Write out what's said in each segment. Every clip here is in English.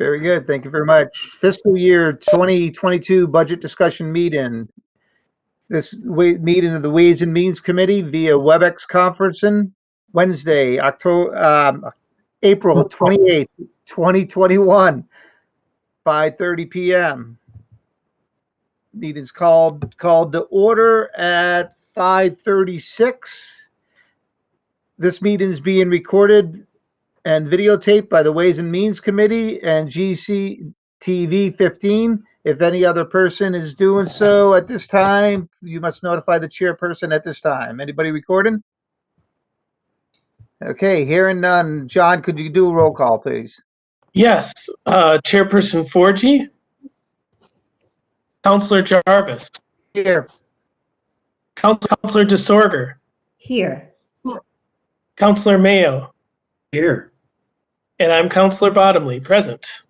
Very good. Thank you very much. Fiscal year 2022 budget discussion meeting. This meeting of the Ways and Means Committee via WebEx conferencing Wednesday, April 28th, 2021, 5:30 p.m. Meeting's called to order at 5:36. This meeting is being recorded and videotaped by the Ways and Means Committee and GCTV 15. If any other person is doing so at this time, you must notify the chairperson at this time. Anybody recording? Okay, hearing none. John, could you do a roll call, please? Yes. Chairperson Forgy. Councillor Jarvis. Here. Councillor DeSorger. Here. Councillor Mayo. Here. And I'm Councillor Bottomley, present.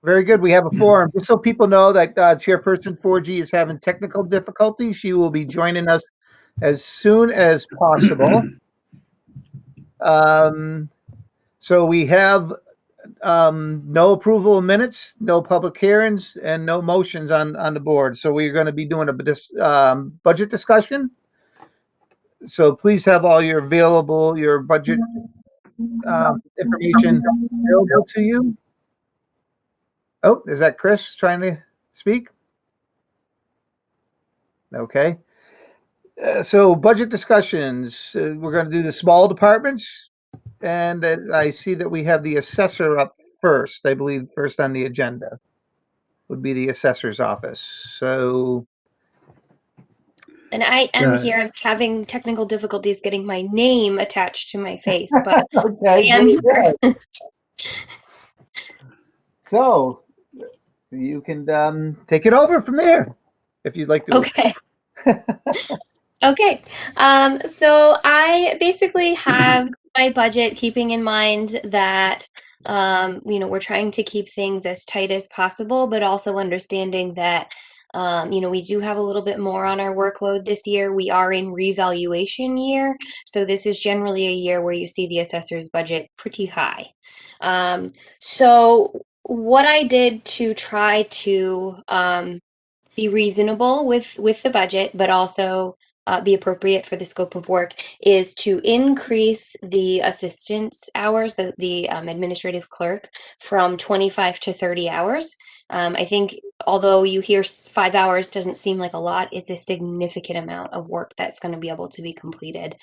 Very good. We have a forum. Just so people know that Chairperson 4G is having technical difficulties. She will be joining us as soon as possible. So we have no approval of minutes, no public hearings, and no motions on the board. So we're going to be doing a budget discussion. So please have all your budget information available to you. Oh, is that Chris trying to speak? Okay. So budget discussions, we're going to do the small departments. And I see that we have the assessor up first. I believe first on the agenda would be the assessor's office. So. And I am here. I'm having technical difficulties getting my name attached to my face, but okay, I am here. So you can take it over from there if you'd like to. Okay. Okay. So I basically have my budget keeping in mind that, we're trying to keep things as tight as possible, but also understanding that, we do have a little bit more on our workload this year. We are in revaluation year. So this is generally a year where you see the assessor's budget pretty high. So what I did to try to be reasonable with the budget, but also be appropriate for the scope of work, is to increase the assistance hours, the administrative clerk, from 25 to 30 hours. I think although you hear 5 hours doesn't seem like a lot, it's a significant amount of work that's going to be able to be completed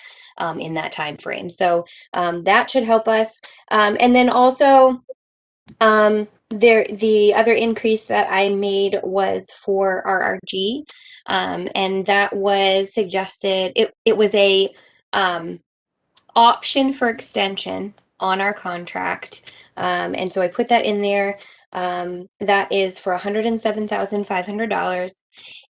in that time frame. So that should help us. And then also, the other increase that I made was for RRG, and that was suggested. It was a option for extension on our contract, and so I put that in there. That is for $107,500,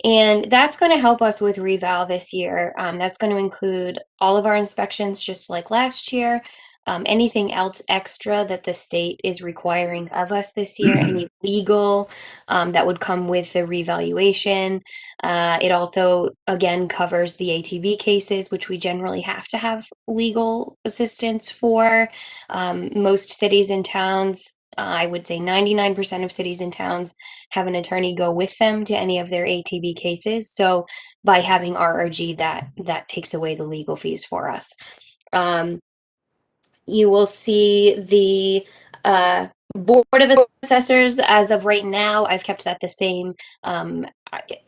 and that's going to help us with reval this year. That's going to include all of our inspections, just like last year. Anything else extra that the state is requiring of us this year, any legal that would come with the revaluation. It also, again, covers the ATV cases, which we generally have to have legal assistance for. Most cities and towns, I would say 99% of cities and towns, have an attorney go with them to any of their ATV cases. So by having RRG, that takes away the legal fees for us. You will see the Board of Assessors as of right now. I've kept that the same. I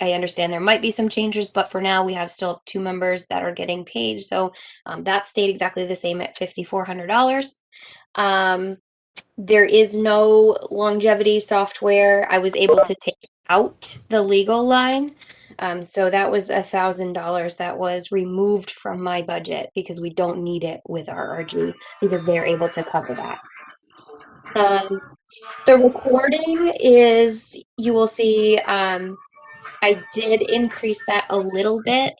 understand there might be some changes, but for now we have still 2 members that are getting paid. So that stayed exactly the same at $5,400. There is no longevity software. I was able to take out the legal line. So that was $1,000 that was removed from my budget because we don't need it with RRG because they're able to cover that. The recording is, you will see, I did increase that a little bit.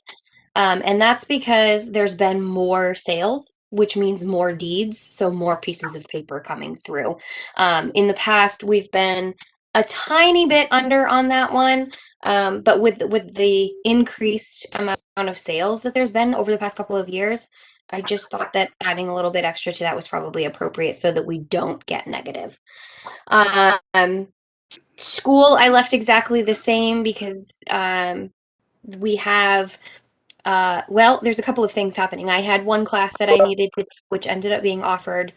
And that's because there's been more sales, which means more deeds. So more pieces of paper coming through. In the past, we've been a tiny bit under on that one. But with the increased amount of sales that there's been over the past couple of years, I just thought that adding a little bit extra to that was probably appropriate so that we don't get negative. School, I left exactly the same because we have well, there's a couple of things happening. I had one class that I needed to, which ended up being offered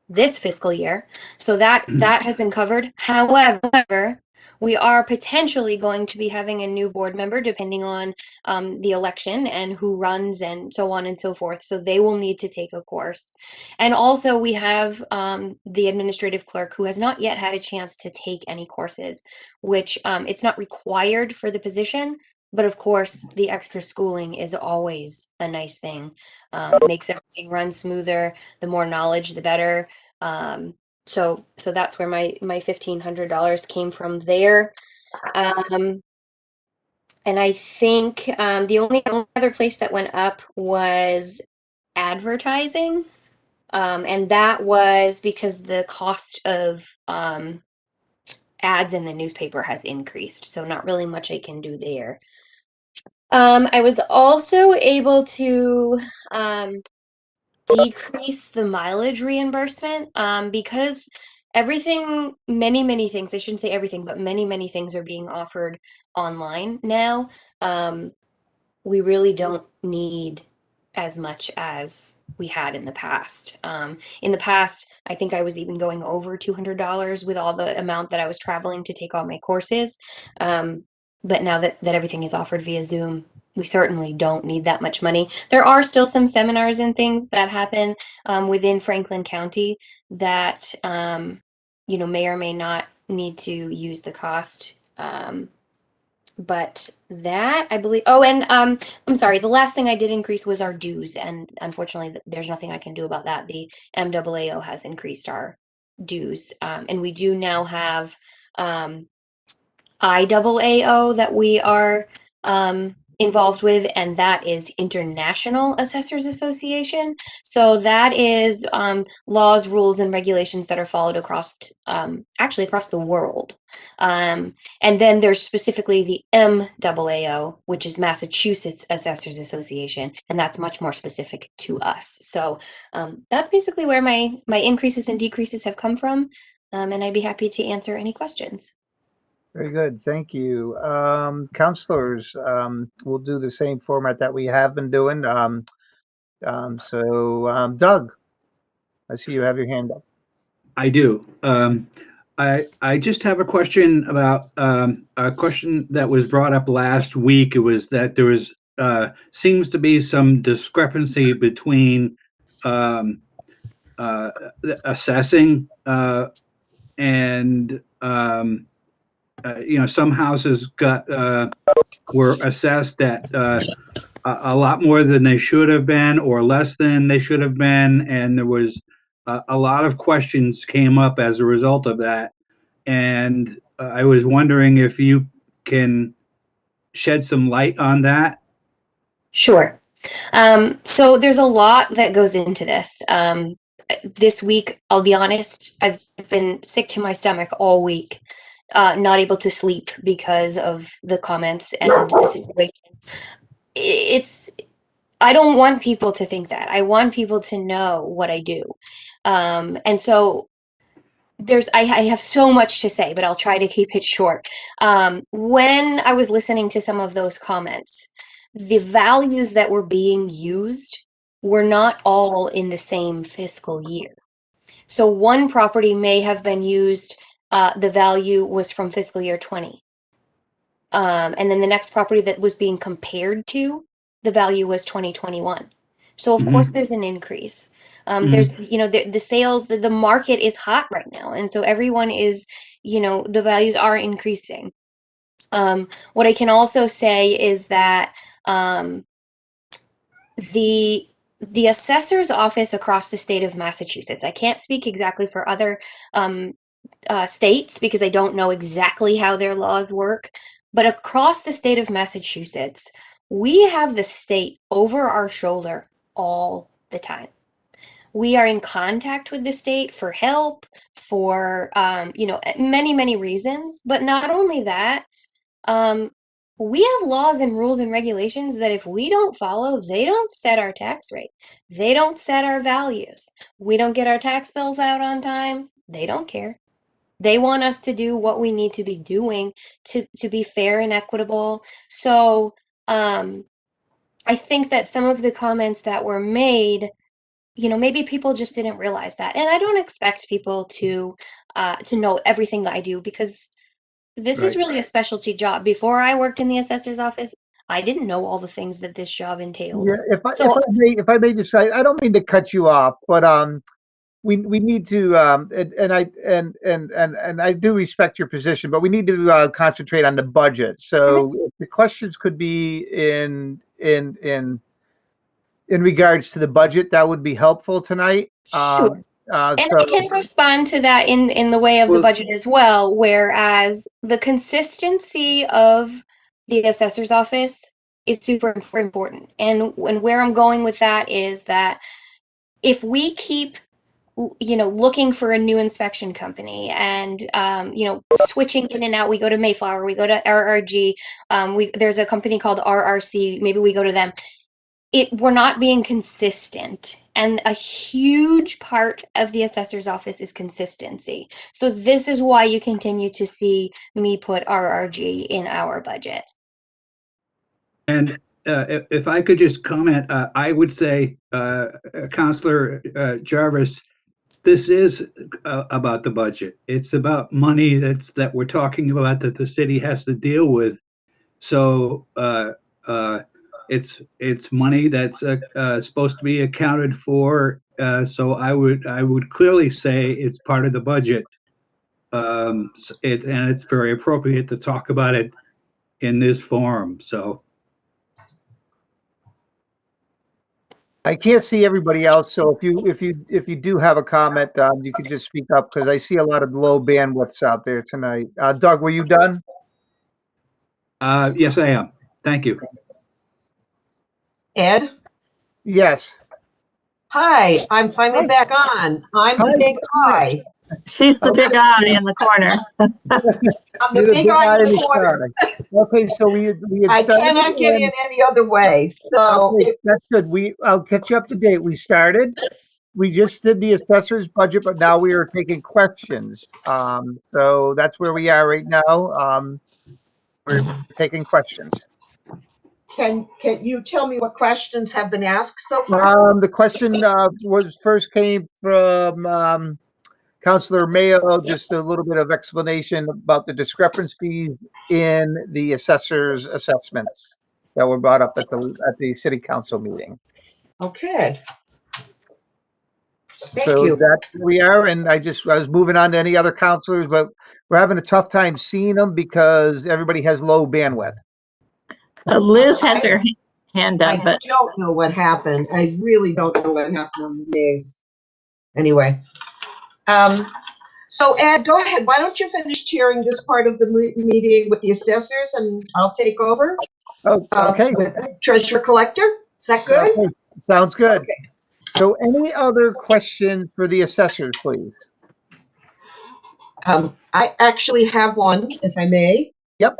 this fiscal year. So that has been covered. However, we are potentially going to be having a new board member depending on the election and who runs and so on and so forth. So they will need to take a course. And also we have the administrative clerk who has not yet had a chance to take any courses, which it's not required for the position. But of course, the extra schooling is always a nice thing. Makes everything run smoother. The more knowledge, the better. So that's where my $1,500 came from there. And I think the only other place that went up was advertising. And that was because the cost of ads in the newspaper has increased. So not really much I can do there. I was also able to decrease the mileage reimbursement because many things, I shouldn't say everything, but many things are being offered online now. We really don't need as much as we had in the past. In the past, I think I was even going over $200 with all the amount that I was traveling to take all my courses. But now that everything is offered via Zoom, we certainly don't need that much money. There are still some seminars and things that happen within Franklin County that may or may not need to use the cost. But that I believe. Oh, and I'm sorry. The last thing I did increase was our dues, and unfortunately, there's nothing I can do about that. The MAAO has increased our dues, and we do now have IAAO that we are involved with, and that is International Assessors Association. So that is laws, rules, and regulations that are followed across, actually across the world. And then there's specifically the MAAO, which is Massachusetts Assessors Association, and that's much more specific to us. So that's basically where my increases and decreases have come from, and I'd be happy to answer any questions. Very good. Thank you. Counselors, we'll do the same format that we have been doing. Doug, I see you have your hand up. I do. I just have a question about a question that was brought up last week. It was that there was seems to be some discrepancy between assessing and some houses were assessed at a lot more than they should have been or less than they should have been, and there was a lot of questions came up as a result of that. And I was wondering if you can shed some light on that. Sure. So there's a lot that goes into this. This week, I'll be honest, I've been sick to my stomach all week, not able to sleep because of the comments and the situation. I don't want people to think that. I want people to know what I do. And so I have so much to say, but I'll try to keep it short. When I was listening to some of those comments, the values that were being used were not all in the same fiscal year. So one property may have been used, the value was from fiscal year 20. And then the next property that was being compared to, the value was 2021. So of course there's an increase. There's, the sales, the market is hot right now. And so everyone is, the values are increasing. What I can also say is that the assessor's office across the state of Massachusetts, I can't speak exactly for other states because I don't know exactly how their laws work, but across the state of Massachusetts, we have the state over our shoulder all the time. We are in contact with the state for help, for many, many reasons. But not only that, we have laws and rules and regulations that if we don't follow, they don't set our tax rate. They don't set our values. We don't get our tax bills out on time. They don't care. They want us to do what we need to be doing to be fair and equitable. So I think that some of the comments that were made, maybe people just didn't realize that. And I don't expect people to know everything I do, because this is Right. really a specialty job. Before I worked in the assessor's office, I didn't know all the things that this job entailed. Yeah, So if I may just, I don't mean to cut you off, but we need to and I do respect your position, but we need to concentrate on the budget. So if the questions could be in regards to the budget, that would be helpful tonight. sure. And So I can respond to that in the way of the Well- budget as well, whereas the consistency of the assessor's office is super important. And where I'm going with that is that if we keep looking for a new inspection company and switching in and out, we go to Mayflower, we go to RRG, there's a company called RRC, maybe we go to them. We're not being consistent, and a huge part of the assessor's office is consistency. So this is why you continue to see me put RRG in our budget. And if I could just comment, I would say, Counselor Jarvis, this is about the budget. It's about money that we're talking about that the city has to deal with. So it's money that's supposed to be accounted for. So I would clearly say it's part of the budget. And it's very appropriate to talk about it in this forum. So. I can't see everybody else. So if you do have a comment, you can just speak up, because I see a lot of low bandwidths out there tonight. Doug, were you done? Yes, I am. Thank you. Ed? Yes. Hi, I'm finally Hi. back on. I'm the Hi. big eye. She's the big eye in the corner. I'm the You're big eye in the sky. corner. Okay, so we had I started. cannot get in any other way. So Okay, that's good. I'll catch you up to date. We started. We just did the assessor's budget, but now we are taking questions. So that's where we are right now. We're taking questions. can you tell me what questions have been asked so far? The question came from Councilor Mayo, just a little bit of explanation about the discrepancies in the assessor's assessments that were brought up at the city council meeting. Okay. Thank So you. that's where we are, and I was moving on to any other counselors, but we're having a tough time seeing them because everybody has low bandwidth. Liz has her hand I up, but don't know what happened. I really don't know what happened on the days. Anyway. So Ed, go ahead. Why don't you finish chairing this part of the meeting with the assessors, and I'll take over. Oh, okay. With treasurer collector. Is that good? Okay, sounds good. Okay. So any other questions for the assessors, please? I actually have one, if I may. Yep.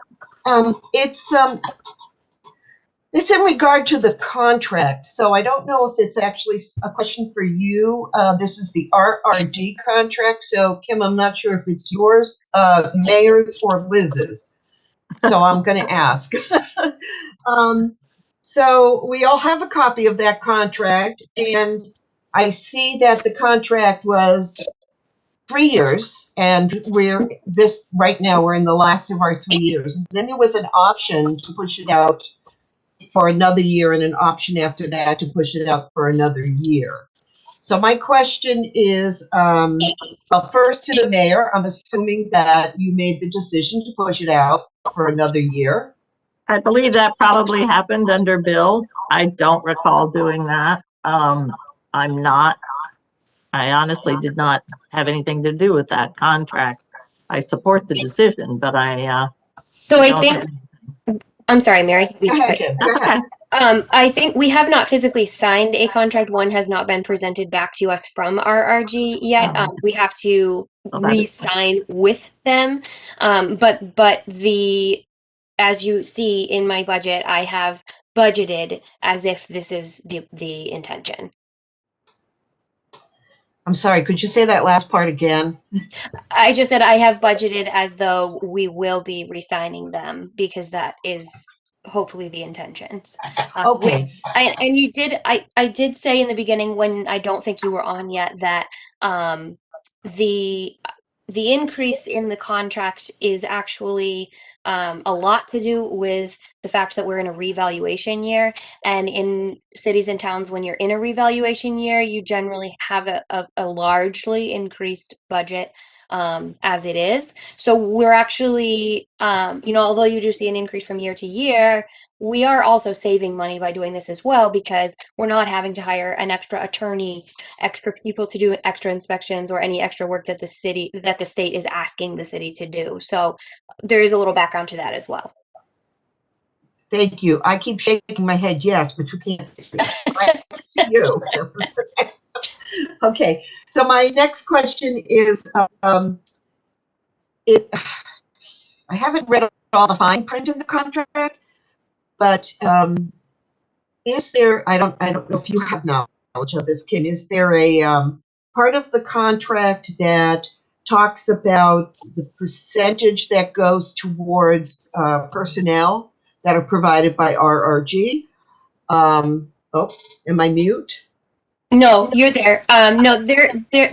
It's in regard to the contract. So I don't know if it's actually a question for you. This is the RRG contract. So Kim, I'm not sure if it's yours, Mayor's, or Liz's. So I'm going to ask. So we all have a copy of that contract, and I see that the contract was 3 years, and right now we're in the last of our 3 years. And then there was an option to push it out for another year, and an option after that to push it out for another year. So my question is, well, first to the mayor, I'm assuming that you made the decision to push it out for another year. I believe that probably happened under Bill. I don't recall doing that. I honestly did not have anything to do with that contract. I support the decision, but So I think, I'm sorry, Mary. Go ahead, Kim. Go that's ahead. okay. I think we have not physically signed a contract. One has not been presented back to us from RRG yet. We have to Well, that is- re-sign with them. But as you see in my budget, I have budgeted as if this is the intention. I'm sorry, could you say that last part again? I just said I have budgeted as though we will be re-signing them because that is hopefully the intentions. Okay, And you did, I did say in the beginning when I don't think you were on yet that the the increase in the contract is actually a lot to do with the fact that we're in a revaluation year. And in cities and towns, when you're in a revaluation year, you generally have a largely increased budget as it is. So we're actually, although you do see an increase from year to year, we are also saving money by doing this as well because we're not having to hire an extra attorney, extra people to do extra inspections or any extra work that the state is asking the city to do. So there is a little background to that as well. thank you. I keep shaking my head yes, but you can't see me. I can see you. So. Okay, so my next question is, I haven't read all the fine print in the contract, but is there, I don't know if you have knowledge of this, Kim, is there a part of the contract that talks about the percentage that goes towards personnel that are provided by RRG? Am I mute? No, you're there. No,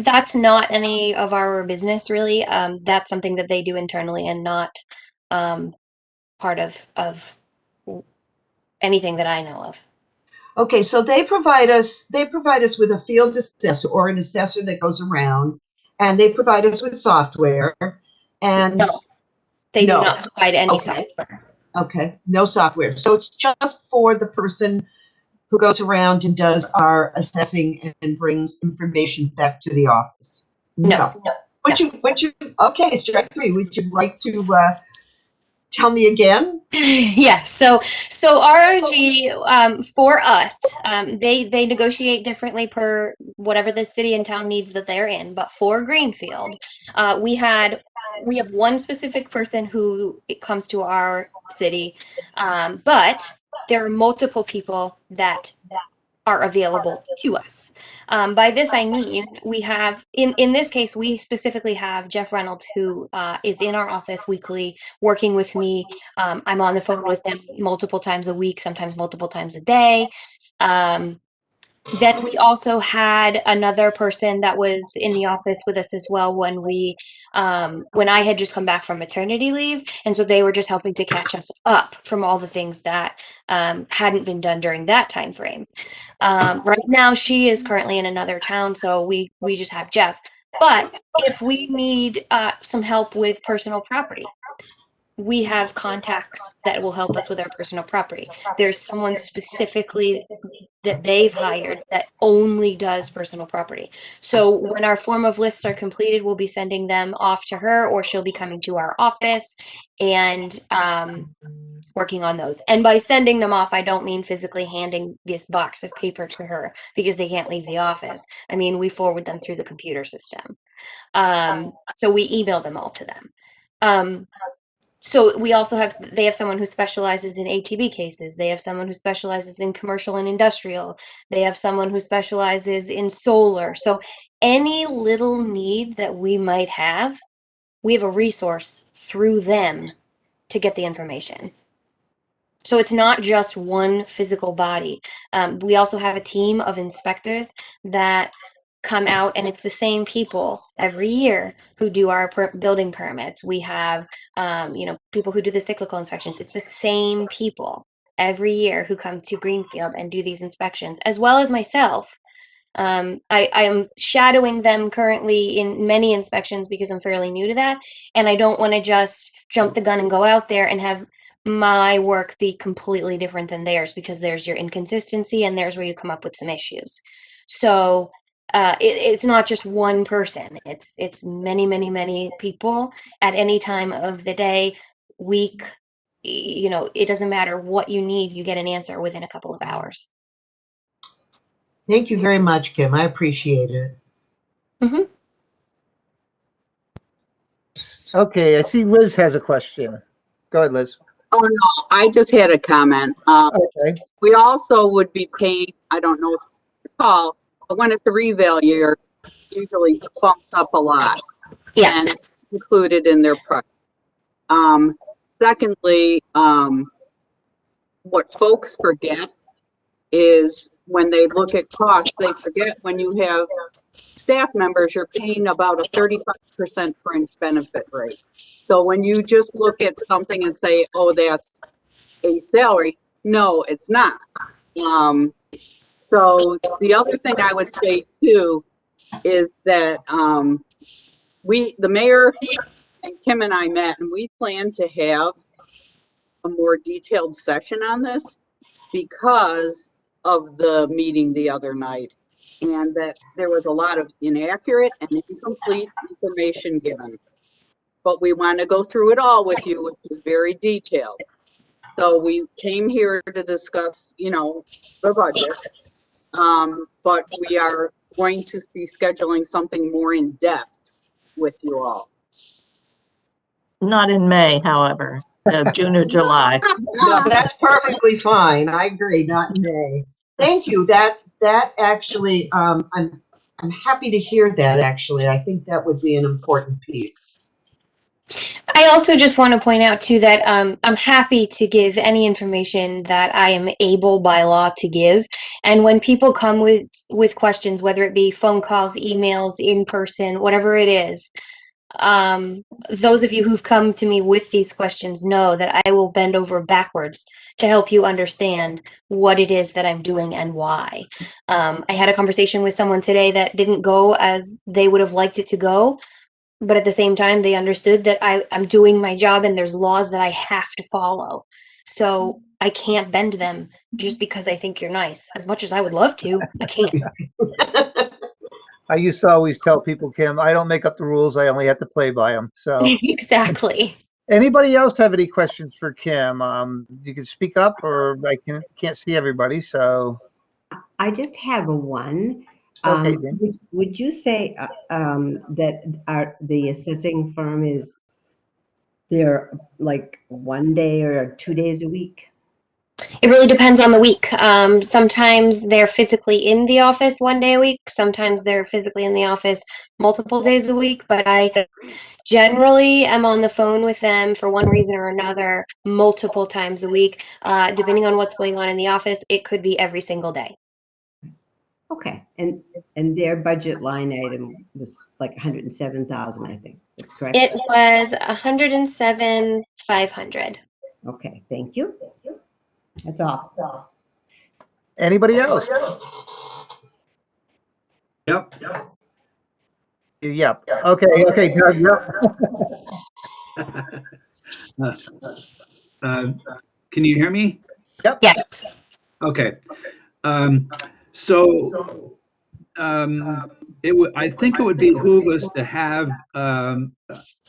that's not any of our business really. That's something that they do internally and not part of anything that I know of. Okay, so they provide us with a field assessor or an assessor that goes around, and they provide us with software. And No, they do no. not provide any Okay. software. Okay, no software. So it's just for the person who goes around and does our assessing and brings information back to the office. No. Would you, okay, strike three. Would you like to tell me again? Yes. So ROG for us, they negotiate differently per whatever the city and town needs that they're in. But for Greenfield, we have one specific person who it comes to our city, but there are multiple people that are available to us. By this, I mean, we have, in this case, we specifically have Jeff Reynolds, who is in our office weekly, working with me. I'm on the phone with them multiple times a week, sometimes multiple times a day. Then we also had another person that was in the office with us as well when I had just come back from maternity leave. And so they were just helping to catch us up from all the things that hadn't been done during that time frame. Right now, she is currently in another town, so we just have Jeff. But if we need some help with personal property, we have contacts that will help us with our personal property. There's someone specifically that they've hired that only does personal property. So when our form of lists are completed, we'll be sending them off to her, or she'll be coming to our office and working on those. And by sending them off, I don't mean physically handing this box of paper to her because they can't leave the office. I mean, we forward them through the computer system. So we email them all to them. So we also they have someone who specializes in ATV cases. They have someone who specializes in commercial and industrial. They have someone who specializes in solar. So any little need that we might have, we have a resource through them to get the information. So it's not just one physical body. We also have a team of inspectors that come out, and it's the same people every year who do our building permits. We have, people who do the cyclical inspections. It's the same people every year who come to Greenfield and do these inspections, as well as myself. I am shadowing them currently in many inspections because I'm fairly new to that, and I don't want to just jump the gun and go out there and have my work be completely different than theirs, because there's your inconsistency and there's where you come up with some issues. So it's not just one person. It's many, many, many people at any time of the day, week, it doesn't matter what you need, you get an answer within a couple of hours. Thank you very much, Kim. I appreciate it. Hmm. Okay, I see Liz has a question. Go ahead, Liz. Oh, no, I just had a comment. Okay. We also would be paying, I don't know if you recall, but when it's a reval year, usually bumps up a lot. Yeah. And it's included in their price. Secondly, what folks forget is when they look at costs, they forget when you have staff members, you're paying about a 35% fringe benefit rate. So when you just look at something and say, oh, that's a salary, no, it's not. So the other thing I would say too is that the mayor and Kim and I met, and we plan to have a more detailed session on this because of the meeting the other night, and that there was a lot of inaccurate and incomplete information given. But we want to go through it all with you, which is very detailed. So we came here to discuss, the budget, but we are going to be scheduling something more in depth with you all. Not in May, however, June or July. No, that's perfectly fine. I agree, not in May. Thank you. That actually, I'm happy to hear that, actually. I think that would be an important piece. I also just want to point out too that I'm happy to give any information that I am able by law to give. And when people come with questions, whether it be phone calls, emails, in person, whatever it is, those of you who've come to me with these questions know that I will bend over backwards to help you understand what it is that I'm doing and why. I had a conversation with someone today that didn't go as they would have liked it to go. But at the same time, they understood that I'm doing my job and there's laws that I have to follow. So I can't bend them just because I think you're nice. As much as I would love to, I can't. I used to always tell people, Kim, I don't make up the rules. I only have to play by them. So Exactly. anybody else have any questions for Kim? You can speak up, or I can't see everybody. So I just have a one. Okay, then. Would you say that the assessing firm is there like 1 day or 2 days a week? It really depends on the week. Sometimes they're physically in the office 1 day a week. Sometimes they're physically in the office multiple days a week. But I generally am on the phone with them for one reason or another multiple times a week. Depending on what's going on in the office, it could be every single day. Okay, and their budget line item was like 107,000, I think. That's correct. It was 107,500. Okay, thank you. That's all. Anybody else? Yep. Yep. Okay, Doug. Yep. Can you hear me? Yep. Yes. Okay. So I think it would behoove us to have a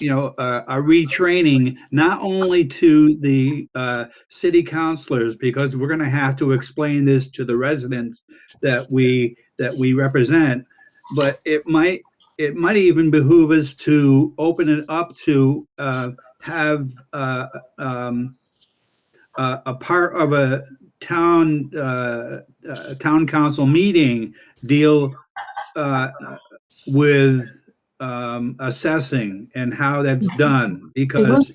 retraining not only to the city councilors, because we're going to have to explain this to the residents that we represent, but it might even behoove us to open it up to have a part of a town council meeting deal with assessing and how that's done, because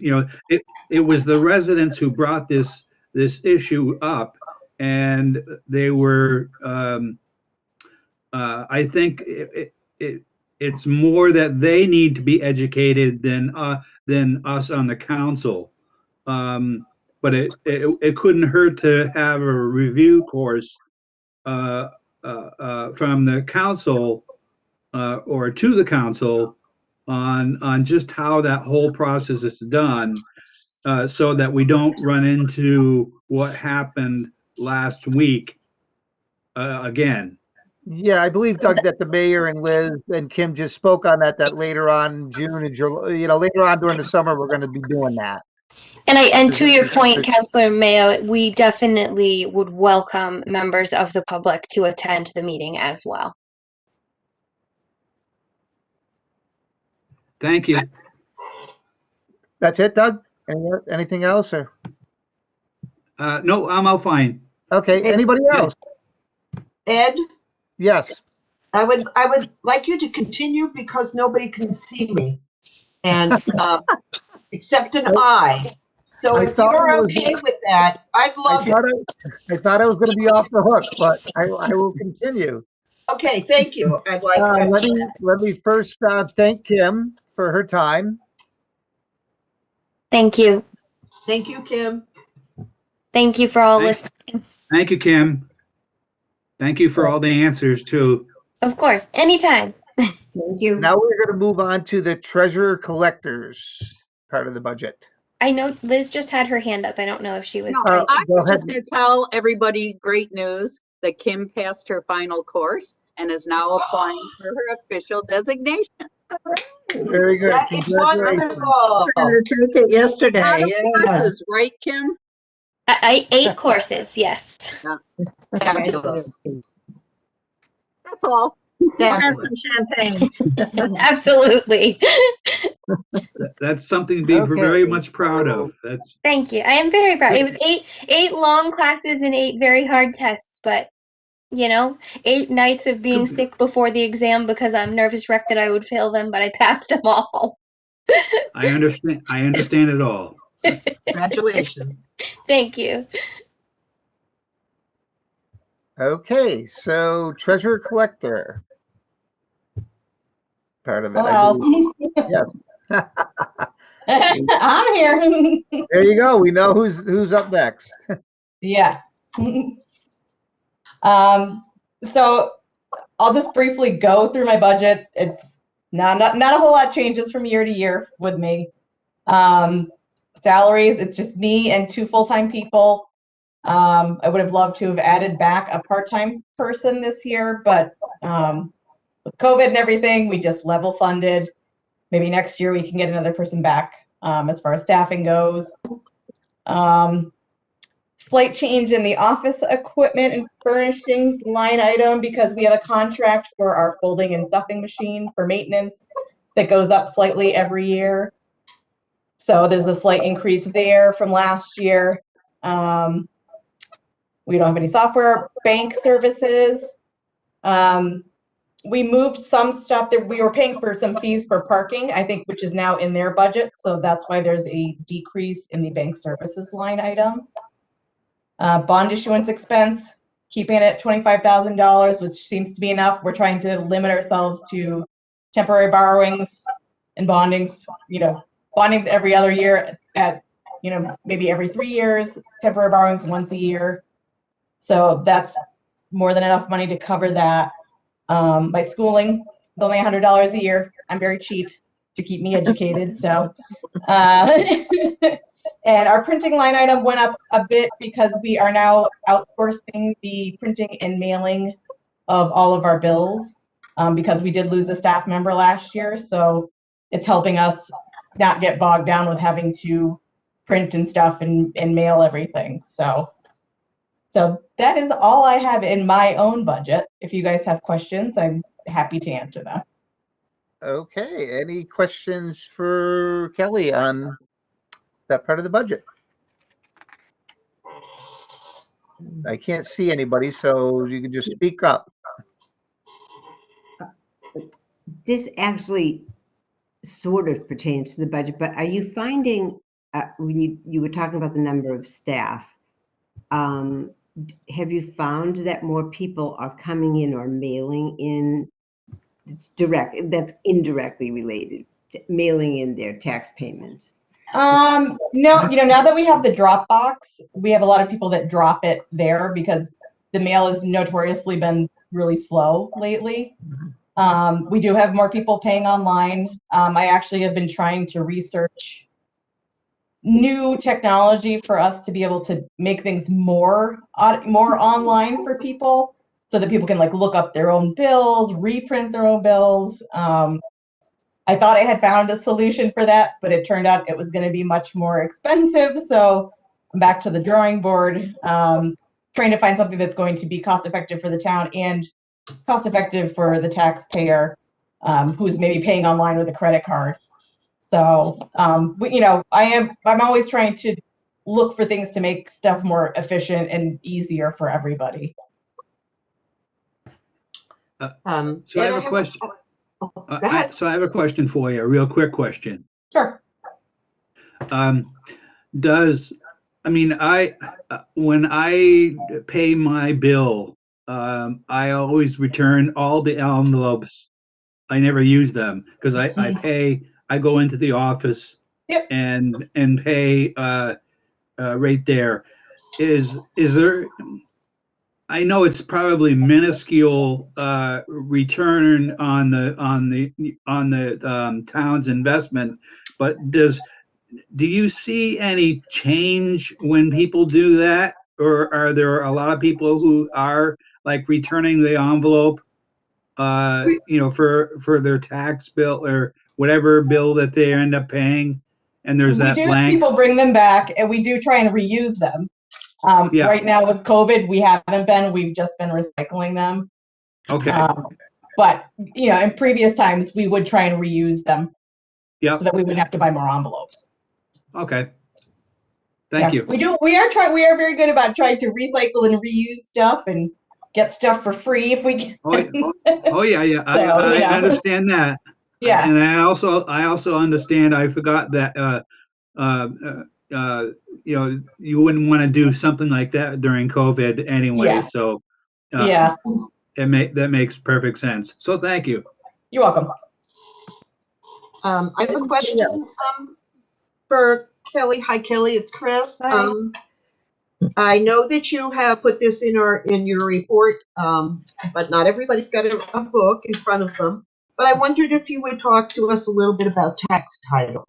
it was the residents who brought this issue up, and they were I think it's more that they need to be educated than us on the council. But it couldn't hurt to have a review course from the council or to the council on just how that whole process is done, so that we don't run into what happened last week again. Yeah, I believe, Doug, that the mayor and Liz and Kim just spoke on that later on in June and July, later on during the summer, we're going to be doing that. And to your point, Councilor Mayo, we definitely would welcome members of the public to attend the meeting as well. Thank you. That's it, Doug? Anything else? Or No, I'm all fine. okay, anybody else? Ed, Yes. I would like you to continue because nobody can see me, and except an eye. So I if thought you're it was- okay with that, I'd love it. I thought I was going to be off the hook, but I will continue. Okay, thank you. I'd like. Let me first thank Kim for her time. Thank you. Thank you, Kim. Thank you for all Thanks. listening. Thank you, Kim. Thank you for all the answers too. Of course, anytime. Thank you. Now we're going to move on to the treasurer collectors part of the budget. I know Liz just had her hand up. I don't know if she was. No, Oh, I'm go just ahead. going to tell everybody great news that Kim passed her final course and is now applying for her official designation. Very good. That is Congratulations. wonderful. I had to take it yesterday. Lot of Yeah. courses, right, Kim? 8 courses, yes. Fabulous. That's all. Have Fabulous. some champagne. Absolutely. That's something to be Okay. very much proud of. That's Thank you. I am very proud. It was eight long classes and 8 very hard tests, but 8 nights of being sick before the exam because I'm nervous wreck that I would fail them, but I passed them all. I understand it all. Congratulations. Thank you. Okay, so treasurer collector part of it. I Hello. believe. Yes. I'm here. There you go. We know who's up next. Yes. So I'll just briefly go through my budget. It's not a whole lot changes from year to year with me. Salaries, it's just me and 2 full-time people. I would have loved to have added back a part-time person this year, but with COVID and everything, we just level funded. Maybe next year we can get another person back as far as staffing goes. Slight change in the office equipment and furnishings line item because we have a contract for our folding and stuffing machine for maintenance that goes up slightly every year. So there's a slight increase there from last year. We don't have any software, bank services. We moved some stuff that we were paying for some fees for parking, I think, which is now in their budget. So that's why there's a decrease in the bank services line item. Bond issuance expense, keeping it at $25,000, which seems to be enough. We're trying to limit ourselves to temporary borrowings and bondings, bondings every other year at, maybe every 3 years, temporary borrowings once a year. So that's more than enough money to cover that. My schooling is only $100 a year. I'm very cheap to keep me educated. So, and our printing line item went up a bit because we are now outsourcing the printing and mailing of all of our bills because we did lose a staff member last year. So it's helping us not get bogged down with having to print and stuff and mail everything. So that is all I have in my own budget. If you guys have questions, I'm happy to answer them. Okay, any questions for Kelly on that part of the budget? I can't see anybody, so you can just speak up. This actually sort of pertains to the budget, but are you finding, when you were talking about the number of staff, have you found that more people are coming in or mailing in? That's indirectly related, mailing in their tax payments. No, now that we have the drop box, we have a lot of people that drop it there because the mail has notoriously been really slow lately. We do have more people paying online. I actually have been trying to research new technology for us to be able to make things more online for people so that people can look up their own bills, reprint their own bills. I thought I had found a solution for that, but it turned out it was going to be much more expensive. So I'm back to the drawing board, trying to find something that's going to be cost effective for the town and cost effective for the taxpayer, who's maybe paying online with a credit card. So, you know, I'm always trying to look for things to make stuff more efficient and easier for everybody. So I have a question. Go ahead. So I have a question for you, a real quick question. Sure. When I pay my bill, I always return all the envelopes. I never use them because I go into the office. Yep. and pay right there. Is there, I know it's probably minuscule return on the town's investment, but do you see any change when people do that, or are there a lot of people who are like returning the envelope, you know, for their tax bill or whatever bill that they end up paying, and there's that blank? People bring them back, and we do try and reuse them. Yeah. Right now with COVID, we haven't been. We've just been recycling them. Okay. But you know, in previous times, we would try and reuse them. Yeah. So that we wouldn't have to buy more envelopes. Okay. Thank you. We are very good about trying to recycle and reuse stuff and get stuff for free if we can. Oh yeah. I understand that. Yeah. And I also understand. I forgot that you know, you wouldn't want to do something like that during COVID anyway. Yeah. So Yeah. that makes perfect sense. So thank you. You're welcome. I have a question for Kelly. Hi, Kelly. It's Chris. Hi. I know that you have put this in your report, but not everybody's got a book in front of them. But I wondered if you would talk to us a little bit about tax title.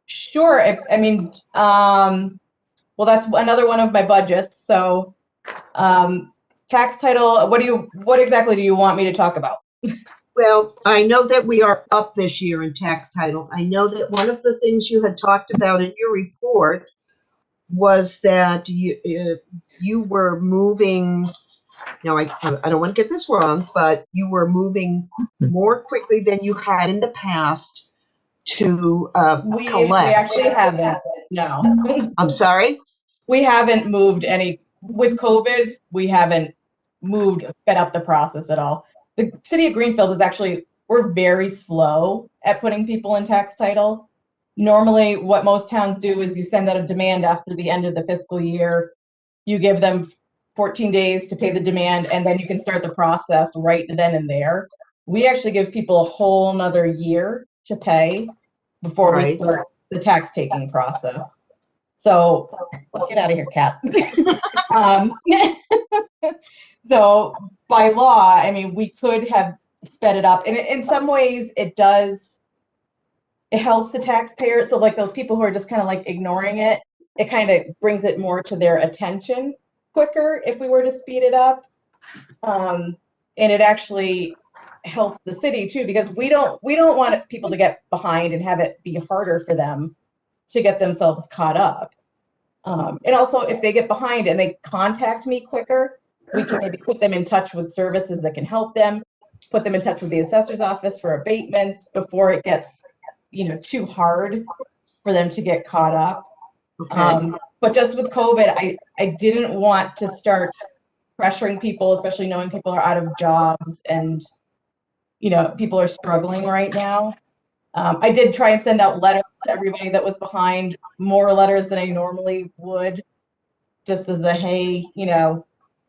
Sure. Well, that's another one of my budgets. So, tax title. What exactly do you want me to talk about? Well, I know that we are up this year in tax title. I know that one of the things you had talked about in your report was that you were moving. Now, I don't want to get this wrong, but you were moving more quickly than you had in the past to We collect. actually haven't. No. I'm sorry? We haven't moved any. With COVID, we haven't sped up the process at all. The city of Greenfield is actually, we're very slow at putting people in tax title. Normally, what most towns do is you send out a demand after the end of the fiscal year. You give them 14 days to pay the demand, and then you can start the process right then and there. We actually give people a whole nother year to pay before we start the tax taking process. So get out of here, Kat. So by law, I mean, we could have sped it up. And in some ways it helps the taxpayer. So like those people who are just kind of like ignoring it, it kind of brings it more to their attention quicker if we were to speed it up. And it actually helps the city too, because we don't want people to get behind and have it be harder for them to get themselves caught up. And also if they get behind and they contact me quicker, we can maybe put them in touch with services that can help them, put them in touch with the assessor's office for abatements before it gets, too hard for them to get caught up. Okay. But just with COVID, I didn't want to start pressuring people, especially knowing people are out of jobs and, people are struggling right now. I did try and send out letters to everybody that was behind, more letters than I normally would, just as a, hey,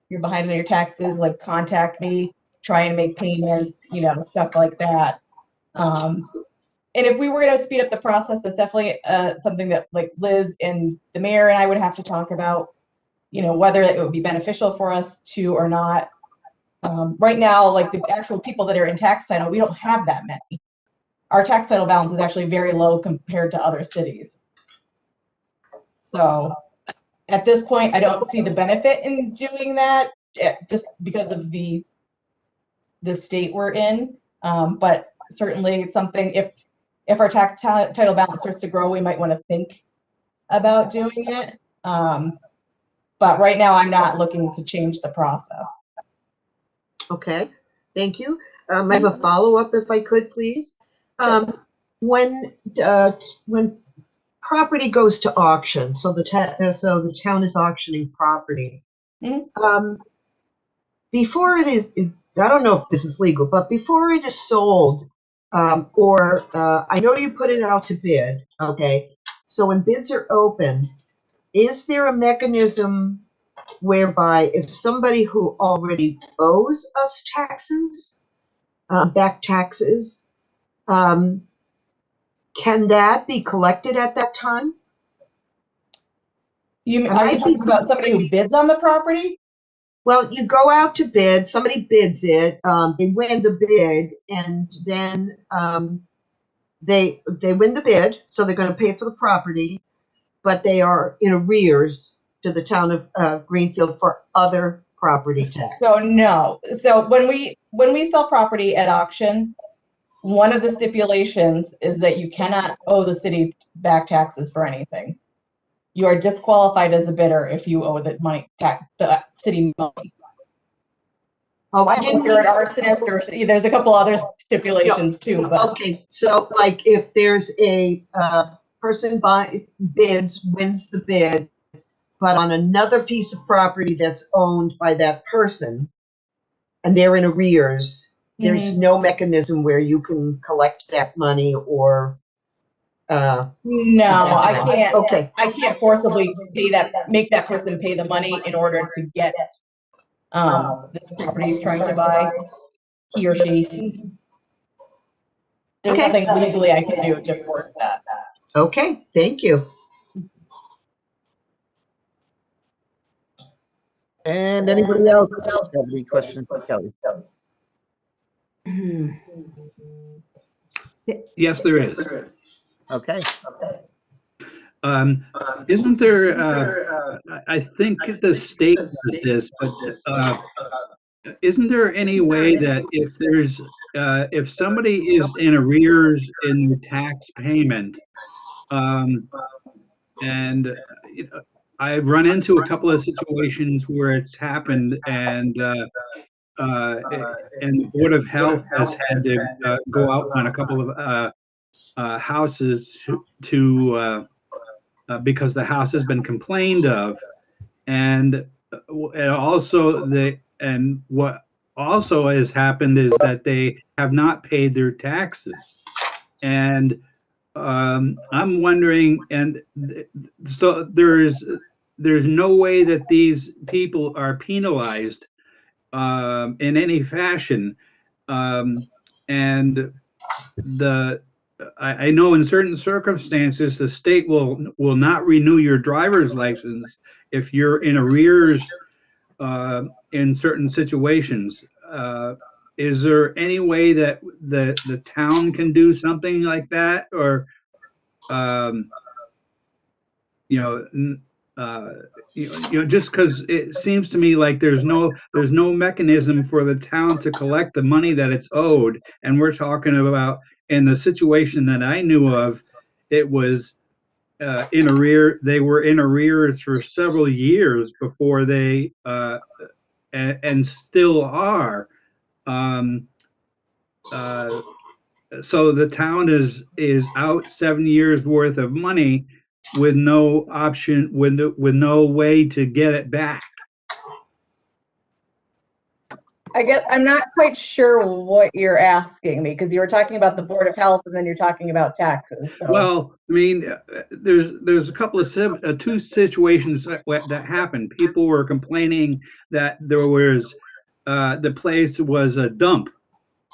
you're behind on your taxes, like contact me, try and make payments, stuff like that. And if we were going to speed up the process, that's definitely something that like Liz and the mayor and I would have to talk about, whether it would be beneficial for us to or not. Right now, like the actual people that are in tax title, we don't have that many. Our tax title balance is actually very low compared to other cities. So at this point, I don't see the benefit in doing that just because of the state we're in. But certainly it's something, if our tax title balance starts to grow, we might want to think about doing it. But right now I'm not looking to change the process. Okay, thank you. I have a follow-up if I could, please. When property goes to auction, so the town is auctioning property. Before it is, I don't know if this is legal, but before it is sold, or I know you put it out to bid, okay? So when bids are open, is there a mechanism whereby if somebody who already owes us taxes, back taxes, can that be collected at that time? Are you talking about somebody who bids on the property? Well, you go out to bid, somebody bids it, they win the bid, and then they win the bid, so they're going to pay for the property, but they are in arrears to the town of Greenfield for other property tax. So no. So when we sell property at auction, one of the stipulations is that you cannot owe the city back taxes for anything. You are disqualified as a bidder if you owe the money, the city money. Oh, I didn't. If you're an arsonist, or there's a couple other stipulations too. But. Okay, so like if there's a person bids, wins the bid, but on another piece of property that's owned by that person, and they're in arrears, there's no mechanism where you can collect that money or. No, I can't. Okay. I can't forcibly make that person pay the money in order to get this property he's trying to buy, he or she. There's nothing legally I can do to force that. Okay, thank you. And anybody else have any questions for Kelly? Yes, there is. Okay. Isn't there, I think the state does this, but isn't there any way that if somebody is in arrears in the tax payment, and I've run into a couple of situations where it's happened, and the Board of Health has had to go out on a couple of houses to because the house has been complained of, and also what also has happened is that they have not paid their taxes, and I'm wondering, and so there's no way that these people are penalized in any fashion, and I know in certain circumstances the state will not renew your driver's license if you're in arrears in certain situations. Is there any way that the town can do something like that, or just because it seems to me like there's no mechanism for the town to collect the money that it's owed, and we're talking about, in the situation that I knew of, it was in arrear. They were in arrears for several years before they and still are. So the town is out 7 years worth of money with no option, with no way to get it back. I guess I'm not quite sure what you're asking me, because you were talking about the Board of Health and then you're talking about taxes. So. Well, I mean, there's a couple of two situations that happened. People were complaining that there was the place was a dump.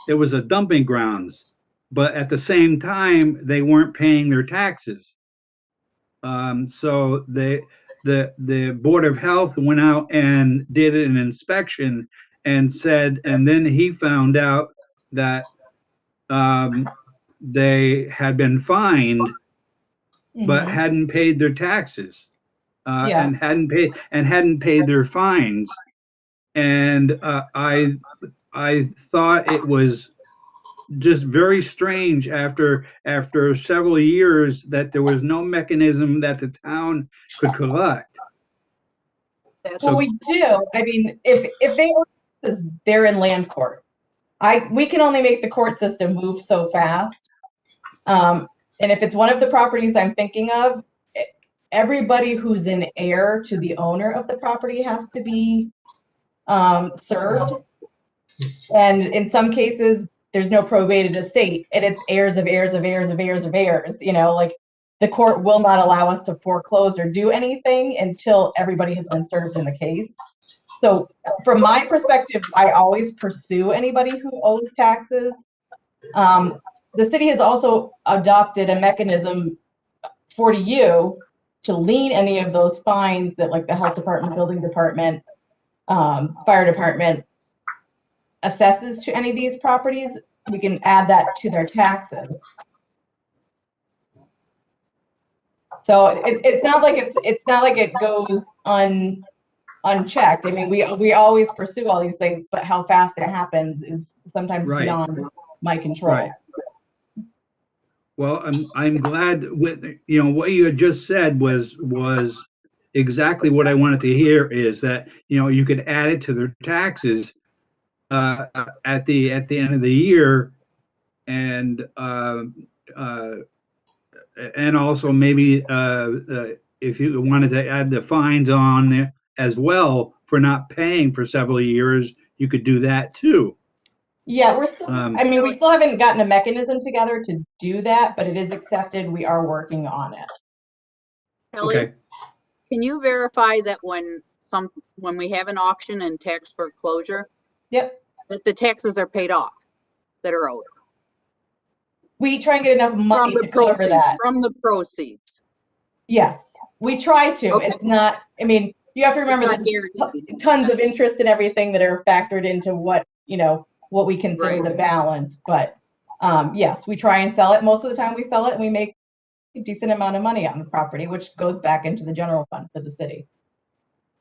It was a dumping grounds, but at the same time they weren't paying their taxes. So the Board of Health went out and did an inspection and said, and then he found out that they had been fined, but hadn't paid their taxes, and hadn't paid their fines. And I thought it was just very strange after several years that there was no mechanism that the town could collect. That's Well, we do. I mean, if they own this, they're in land court. We can only make the court system move so fast. And if it's one of the properties I'm thinking of, everybody who's an heir to the owner of the property has to be served. And in some cases, there's no probated estate, and it's heirs of heirs of heirs of heirs of heirs. You know, like the court will not allow us to foreclose or do anything until everybody has been served in the case. So from my perspective, I always pursue anybody who owes taxes. The city has also adopted a mechanism for you to lien any of those fines that like the health department, building department, fire department assesses to any of these properties. We can add that to their taxes. So it's not like it goes unchecked. I mean, we always pursue all these things, but how fast it happens is sometimes Right. beyond my control. Right. Well, I'm glad with, you know, what you had just said was exactly what I wanted to hear, is that, you know, you could add it to their taxes at the end of the year, and also maybe if you wanted to add the fines on there as well for not paying for several years, you could do that too. Yeah, we're still, I mean, we still haven't gotten a mechanism together to do that, but it is accepted. We are working on it. Kelly, Okay. can you verify that when we have an auction and tax foreclosure, Yep. that the taxes are paid off that are owed? We try and get enough money to cover that. From the proceeds. Yes, we try to. Okay. It's not, I mean, you have to remember It's not there's tons of interest and everything that are factored into what, you know, what we consider Right. the balance. But yes, we try and sell it. Most of the time we sell it and we make a decent amount of money on the property, which goes back into the general fund for the city.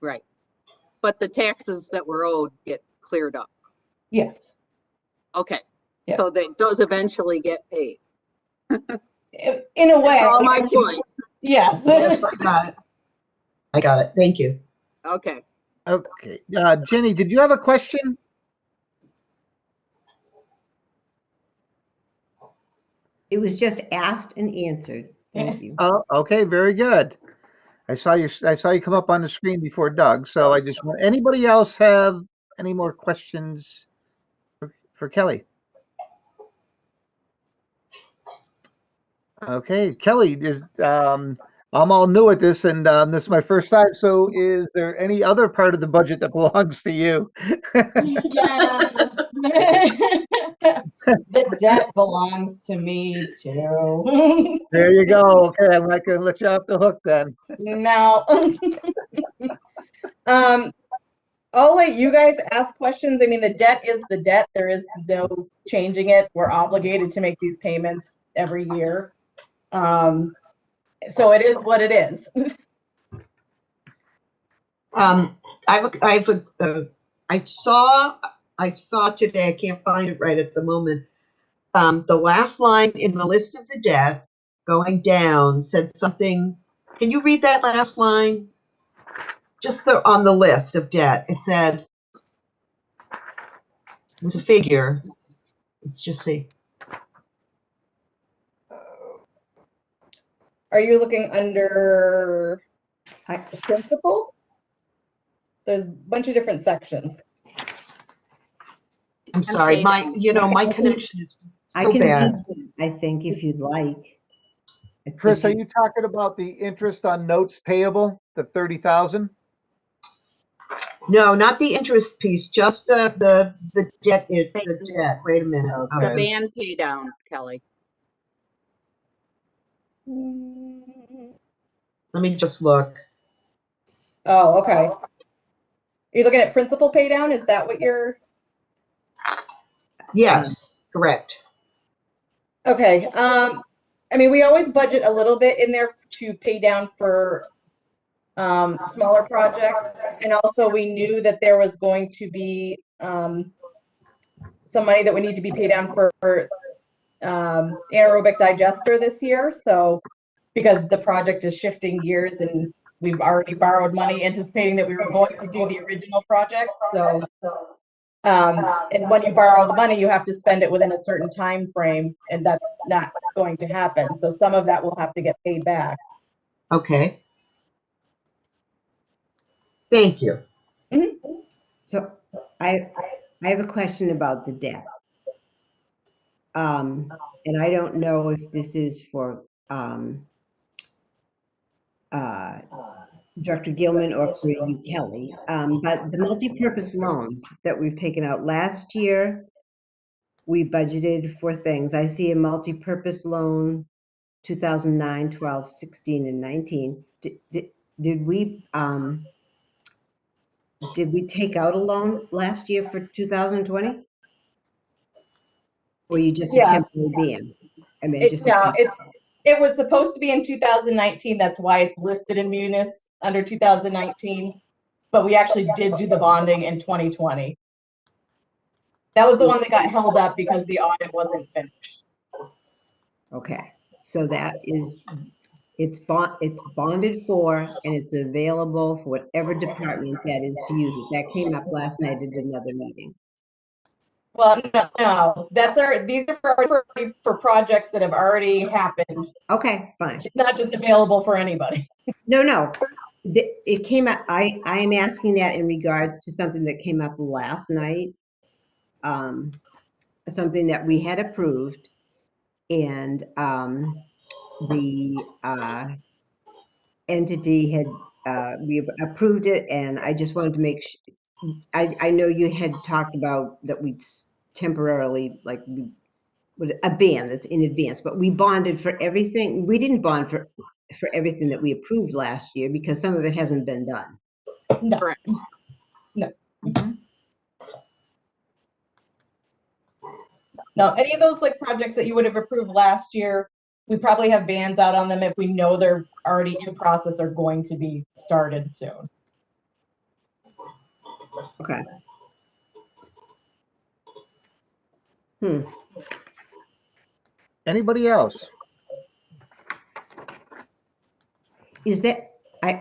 Right. But the taxes that were owed get cleared up. Yes. Okay. Yeah. So that does eventually get paid. In a way. That's all my point. Yes. Yes, I got it. I got it. Thank you. Okay. Okay. Jenny, did you have a question? It was just asked and answered. Thank you. Oh, okay. Very good. I saw you come up on the screen before Doug. So I just want, anybody else have any more questions for Kelly? Okay, Kelly, I'm all new at this, and this is my first time. So, is there any other part of the budget that belongs to you? Yes. The debt belongs to me too. There you go. Okay, I'm not going to let you off the hook then. No. I'll let you guys ask questions. I mean, the debt is the debt. There is no changing it. We're obligated to make these payments every year. So it is what it is. I saw today, I can't find it right at the moment. The last line in the list of the debt going down said something. Can you read that last line? Just on the list of debt, it said, it was a figure. Let's just see. Are you looking under principal? There's a bunch of different sections. I'm sorry, my connection is I so can bad. read them, I think, if you'd like. Chris, are you talking about the interest on notes payable, the 30,000? No, not the interest piece, just the debt. The debt. Wait a minute. Okay. The van pay down, Kelly. Let me just look. Oh, okay. You're looking at principal pay down? Is that what you're? Yes, correct. Okay. I mean, we always budget a little bit in there to pay down for smaller projects, and also we knew that there was going to be some money that would need to be paid down for anaerobic digester this year. So because the project is shifting gears and we've already borrowed money anticipating that we were going to do the original project. So, and when you borrow the money, you have to spend it within a certain time frame, and that's not going to happen. So some of that will have to get paid back. Okay. Thank you. So I have a question about the debt. And I don't know if this is for Director Gilman or for you, Kelly, but the multi-purpose loans that we've taken out last year, we budgeted for things. I see a multi-purpose loan 2009, 12, 16, and 19. Did we take out a loan last year for 2020? Or you just a Yes. temporary ban? I mean, It was supposed to be in 2019. That's why it's listed in Munis under 2019. But we actually did do the bonding in 2020. That was the one that got held up because the audit wasn't finished. Okay, so that is, it's bonded for, and it's available for whatever department that is to use it. That came up last night at another meeting. Well, no, these are for projects that have already happened. Okay, fine. It's not just available for anybody. No. It came up, I am asking that in regards to something that came up last night. Something that we had approved, and the entity had, we approved it, and I just wanted to make sure, I know you had talked about that we'd temporarily, like, with a ban that's in advance, but we bonded for everything. We didn't bond for everything that we approved last year because some of it hasn't been done. No. Correct. No. No, any of those like projects that you would have approved last year, we probably have bans out on them if we know they're already in process or going to be started soon. Okay. Anybody else? Is that,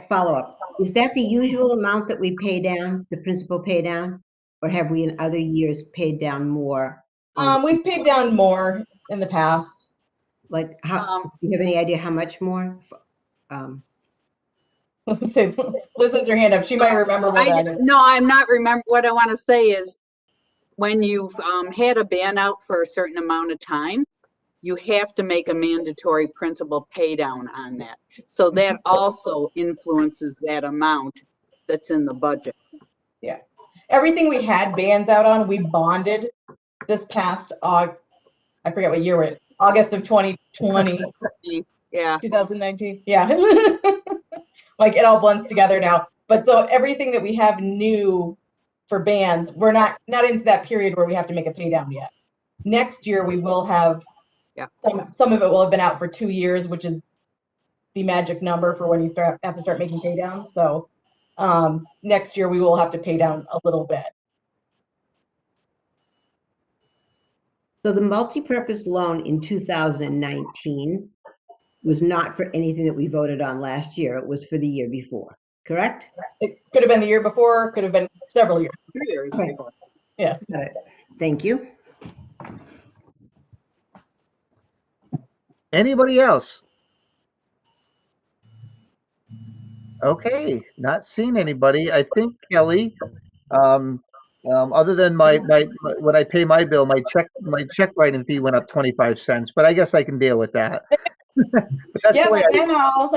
follow up, is that the usual amount that we pay down, the principal pay down? Or have we in other years paid down more? We've paid down more in the past. Like, how, do you have any idea how much more? Liz has her hand up. She might remember what that is. No, I'm not remember. What I want to say is when you've had a ban out for a certain amount of time, you have to make a mandatory principal pay down on that. So that also influences that amount that's in the budget. Yeah. Everything we had bans out on, we bonded this past I forget what year we're in. August of 2020. Yeah. 2019. Yeah. Like it all blends together now. But so everything that we have new for bans, we're not into that period where we have to make a pay down yet. Next year we will have some of it will have been out for 2 years, which is the magic number for when you have to start making pay downs. So next year we will have to pay down a little bit. So the multi-purpose loan in 2019 was not for anything that we voted on last year. It was for the year before, correct? It could have been the year before, could have been several years. 3 years Okay. before. Yeah. Got it. Thank you. Anybody else? Okay, not seeing anybody. I think Kelly, other than my when I pay my bill, my check writing fee went up 25 cents, but I guess I can deal with that. But that's Yeah, the way but now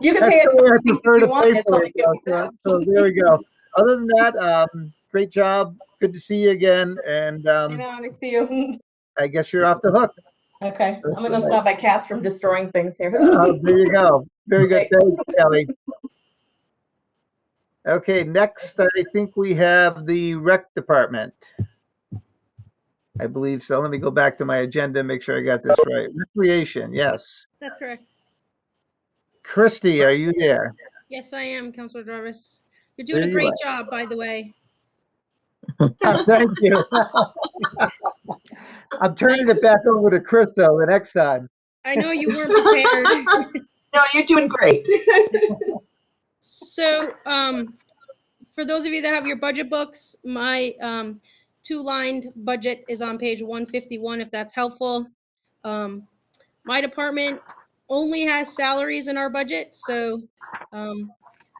you can that's pay it the way I prefer to you want, pay it's for only it. 50 So, cents. so there we go. Other than that, great job. Good to see you again. And I know, I see you. I guess you're off the hook. Okay, I'm gonna stop my cats from destroying things here. There you go. Very good. Thanks, Kelly. Okay, next, I think we have the rec department. I believe so. Let me go back to my agenda, make sure I got this right. Recreation, yes. That's correct. Christy, are you there? Yes, I am, Councilor Jarvis. You're doing a great job, by the way. Thank you. I'm turning it back over to Chris though the next time. I know you weren't prepared. No, you're doing great. So, for those of you that have your budget books, my two-lined budget is on page 151, if that's helpful. My department only has salaries in our budget, so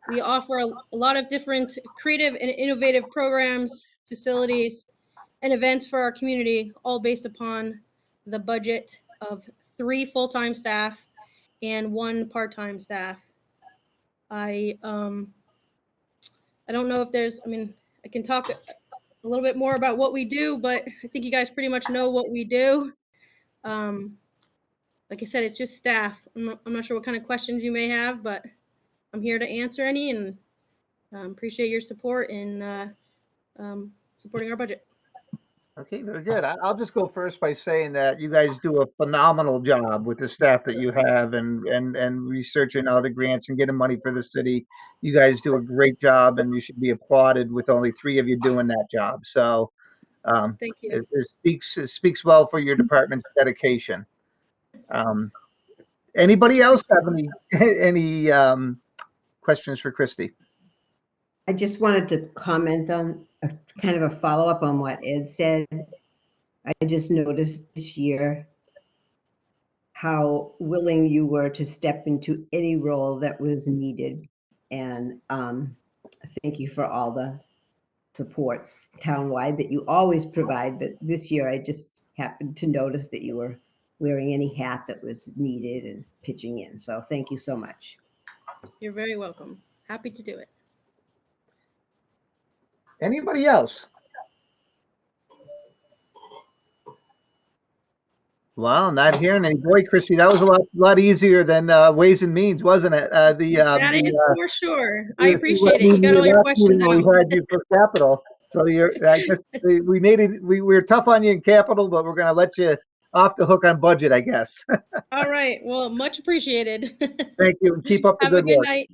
we offer a lot of different creative and innovative programs, facilities, and events for our community, all based upon the budget of 3 full-time staff and 1 part-time staff. I don't know if there's, I can talk a little bit more about what we do, but I think you guys pretty much know what we do. Like I said, it's just staff. I'm not sure what kind of questions you may have, but I'm here to answer any, and appreciate your support in supporting our budget. Okay, very good. I'll just go first by saying that you guys do a phenomenal job with the staff that you have and researching all the grants and getting money for the city. You guys do a great job, and you should be applauded with only 3 of you doing that job. So Thank you. it speaks well for your department's dedication. Anybody else have any questions for Christy? I just wanted to comment on a kind of a follow-up on what Ed said. I just noticed this year how willing you were to step into any role that was needed. And thank you for all the support townwide that you always provide. But this year, I just happened to notice that you were wearing any hat that was needed and pitching in. So thank you so much. You're very welcome. Happy to do it. Anybody else? Well, not hearing any. Boy, Christy, that was a lot easier than Ways and Means, wasn't it? That is for sure. I appreciate it. You got all your questions out. We had you for capital, so I guess we made it. We were tough on you in capital, but we're going to let you off the hook on budget, I guess. All right. Well, much appreciated. Thank you, and keep up the Have a good good work. night.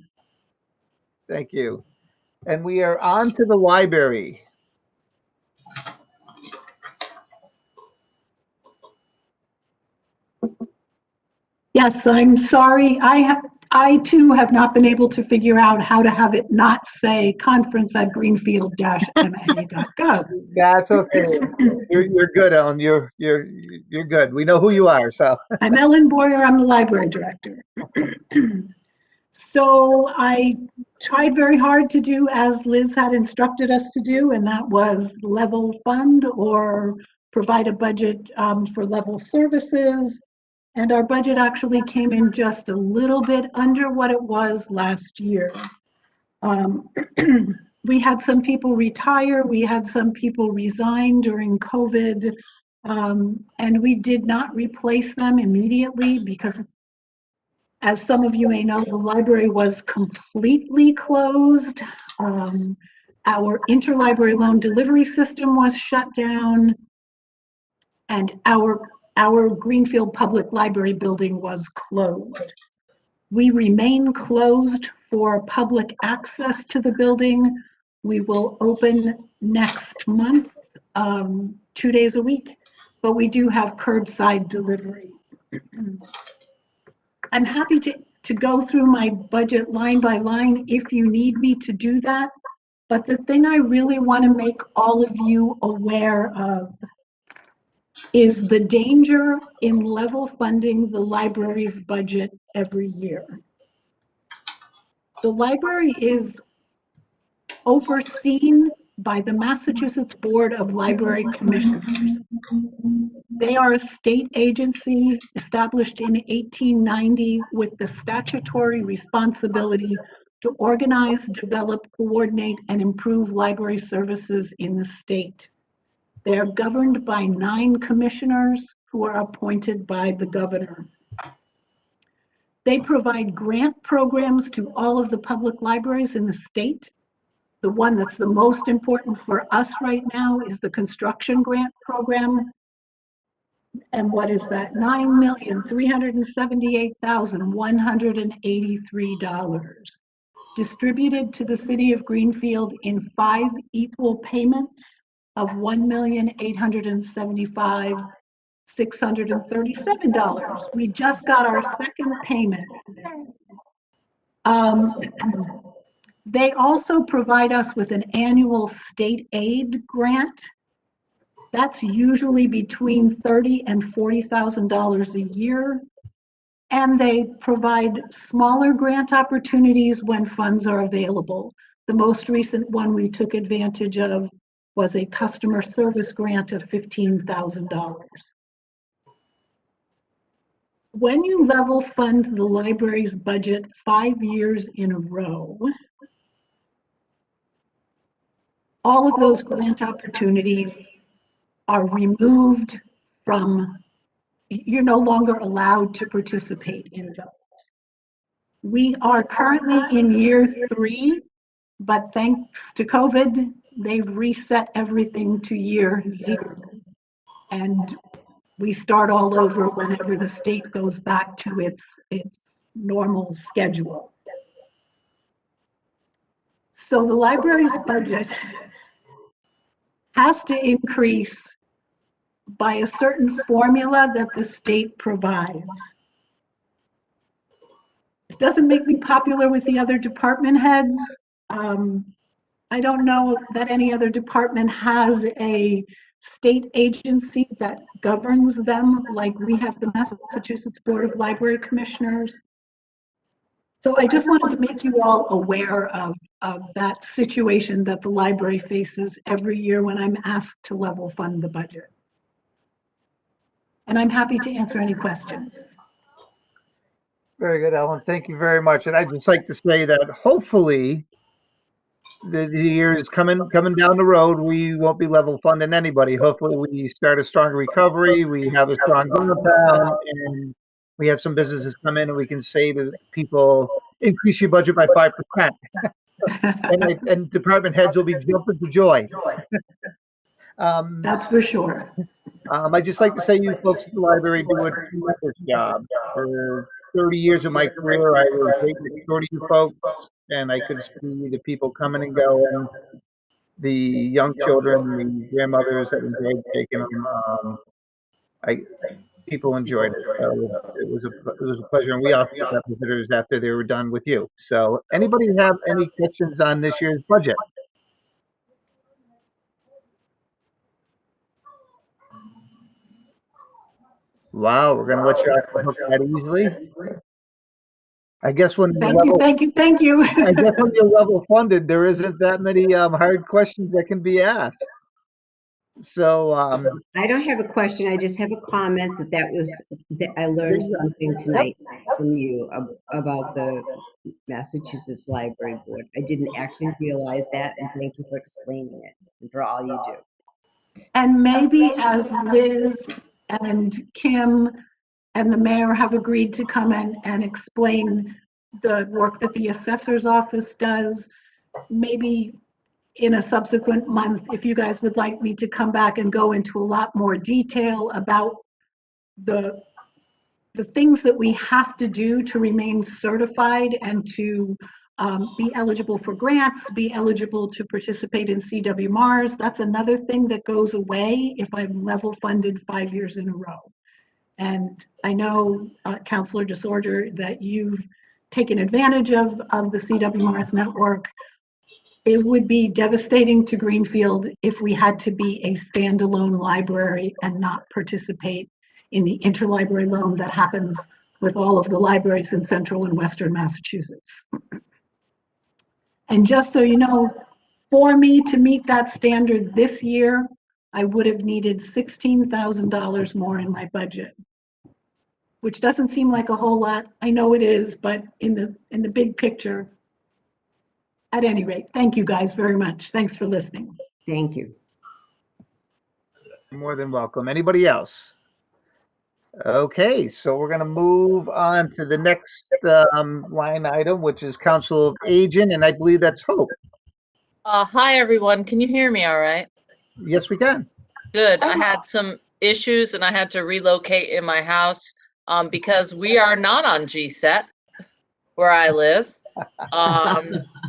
Thank you. And we are on to the library. Yes, I'm sorry. I too have not been able to figure out how to have it not say conference@greenfield-ma.gov. That's okay. You're good, Ellen. You're good. We know who you are. So I'm Ellen Boyer. I'm the library director. So I tried very hard to do as Liz had instructed us to do, and that was level fund or provide a budget for level services. And our budget actually came in just a little bit under what it was last year. We had some people retire, we had some people resign during COVID, and we did not replace them immediately because, as some of you may know, the library was completely closed. Our interlibrary loan delivery system was shut down, and our Greenfield Public Library building was closed. We remain closed for public access to the building. We will open next month, 2 days a week, but we do have curbside delivery. I'm happy to go through my budget line by line if you need me to do that. But the thing I really want to make all of you aware of is the danger in level funding the library's budget every year. The library is overseen by the Massachusetts Board of Library Commissioners. They are a state agency established in 1890 with the statutory responsibility to organize, develop, coordinate, and improve library services in the state. They are governed by 9 commissioners who are appointed by the governor. They provide grant programs to all of the public libraries in the state. The one that's the most important for us right now is the construction grant program. And what is that? $9,378,183 distributed to the city of Greenfield in 5 equal payments of $1,875,000 $637. We just got our second payment. They also provide us with an annual state aid grant. That's usually between $30,000 and $40,000 a year. And they provide smaller grant opportunities when funds are available. The most recent one we took advantage of was a customer service grant of $15,000. When you level fund the library's budget 5 years in a row, all of those grant opportunities are removed from, you're no longer allowed to participate in those. We are currently in year 3, but thanks to COVID, they've reset everything to year 0. And we start all over whenever the state goes back to its normal schedule. So the library's budget has to increase by a certain formula that the state provides. It doesn't make me popular with the other department heads. I don't know that any other department has a state agency that governs them like we have the Massachusetts Board of Library Commissioners. So I just wanted to make you all aware of that situation that the library faces every year when I'm asked to level fund the budget. And I'm happy to answer any questions. Very good, Ellen. Thank you very much. And I'd just like to say that hopefully the year is coming down the road. We won't be level funding anybody. Hopefully we start a strong recovery. We have a strong downtown, and we have some businesses come in, and we can say to people, increase your budget by 5%. and department heads will be jumping for joy. That's for sure. I'd just like to say you folks at the library do a tremendous job. For 30 years of my career, I was right next door to you folks, and I could see the people coming and going, the young children, the grandmothers that enjoyed taking them. People enjoyed it. So it was a pleasure, and we often got visitors after they were done with you. So anybody have any questions on this year's budget? Wow, we're going to let you off the hook that easily. I guess when Thank you. I guess when you're level funded, there isn't that many hard questions that can be asked. So I don't have a question. I just have a comment that I learned something tonight from you about the Massachusetts Library Board. I didn't actually realize that, and thank you for explaining it and for all you do. And maybe as Liz and Kim and the mayor have agreed to come in and explain the work that the assessor's office does, maybe in a subsequent month, if you guys would like me to come back and go into a lot more detail about the things that we have to do to remain certified and to be eligible for grants, be eligible to participate in CWMARS. That's another thing that goes away if I'm level funded 5 years in a row. And I know, Councilor DeSorger, that you've taken advantage of the CWMARS network. It would be devastating to Greenfield if we had to be a standalone library and not participate in the interlibrary loan that happens with all of the libraries in central and western Massachusetts. And just so you know, for me to meet that standard this year, I would have needed $16,000 more in my budget, which doesn't seem like a whole lot. I know it is, but in the big picture, at any rate, thank you guys very much. Thanks for listening. Thank you. You're more than welcome. Anybody else? Okay, so we're going to move on to the next line item, which is Council of Aging, and I believe that's Hope. Hi, everyone. Can you hear me all right? Yes, we can. Good. I had some issues and I had to relocate in my house because we are not on GCET where I live.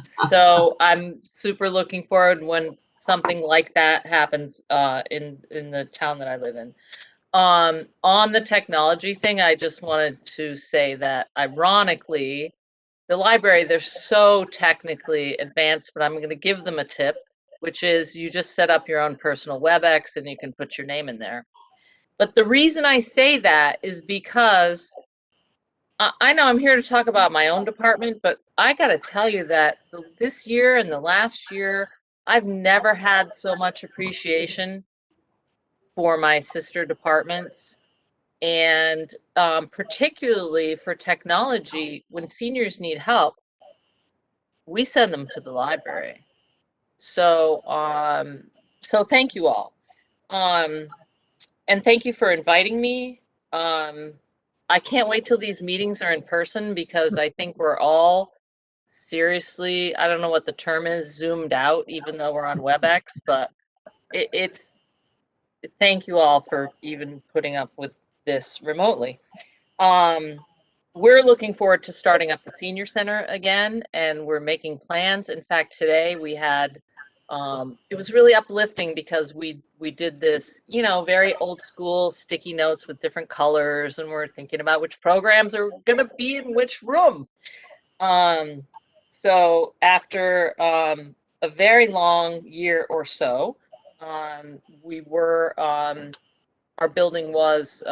So I'm super looking forward when something like that happens in the town that I live in. On the technology thing, I just wanted to say that ironically, the library, they're so technically advanced, but I'm going to give them a tip, which is you just set up your own personal WebEx and you can put your name in there. But the reason I say that is because I know I'm here to talk about my own department, but I got to tell you that this year and the last year, I've never had so much appreciation for my sister departments. And particularly for technology, when seniors need help, we send them to the library. So, so thank you all. And thank you for inviting me. I can't wait till these meetings are in person because I think we're all seriously, I don't know what the term is, zoomed out, even though we're on WebEx, but it's, thank you all for even putting up with this remotely. We're looking forward to starting up the senior center again, and we're making plans. In fact, today we had, it was really uplifting because we did this, you know, very old school sticky notes with different colors, and we're thinking about which programs are going to be in which room. So after a very long year or so, we were, our building was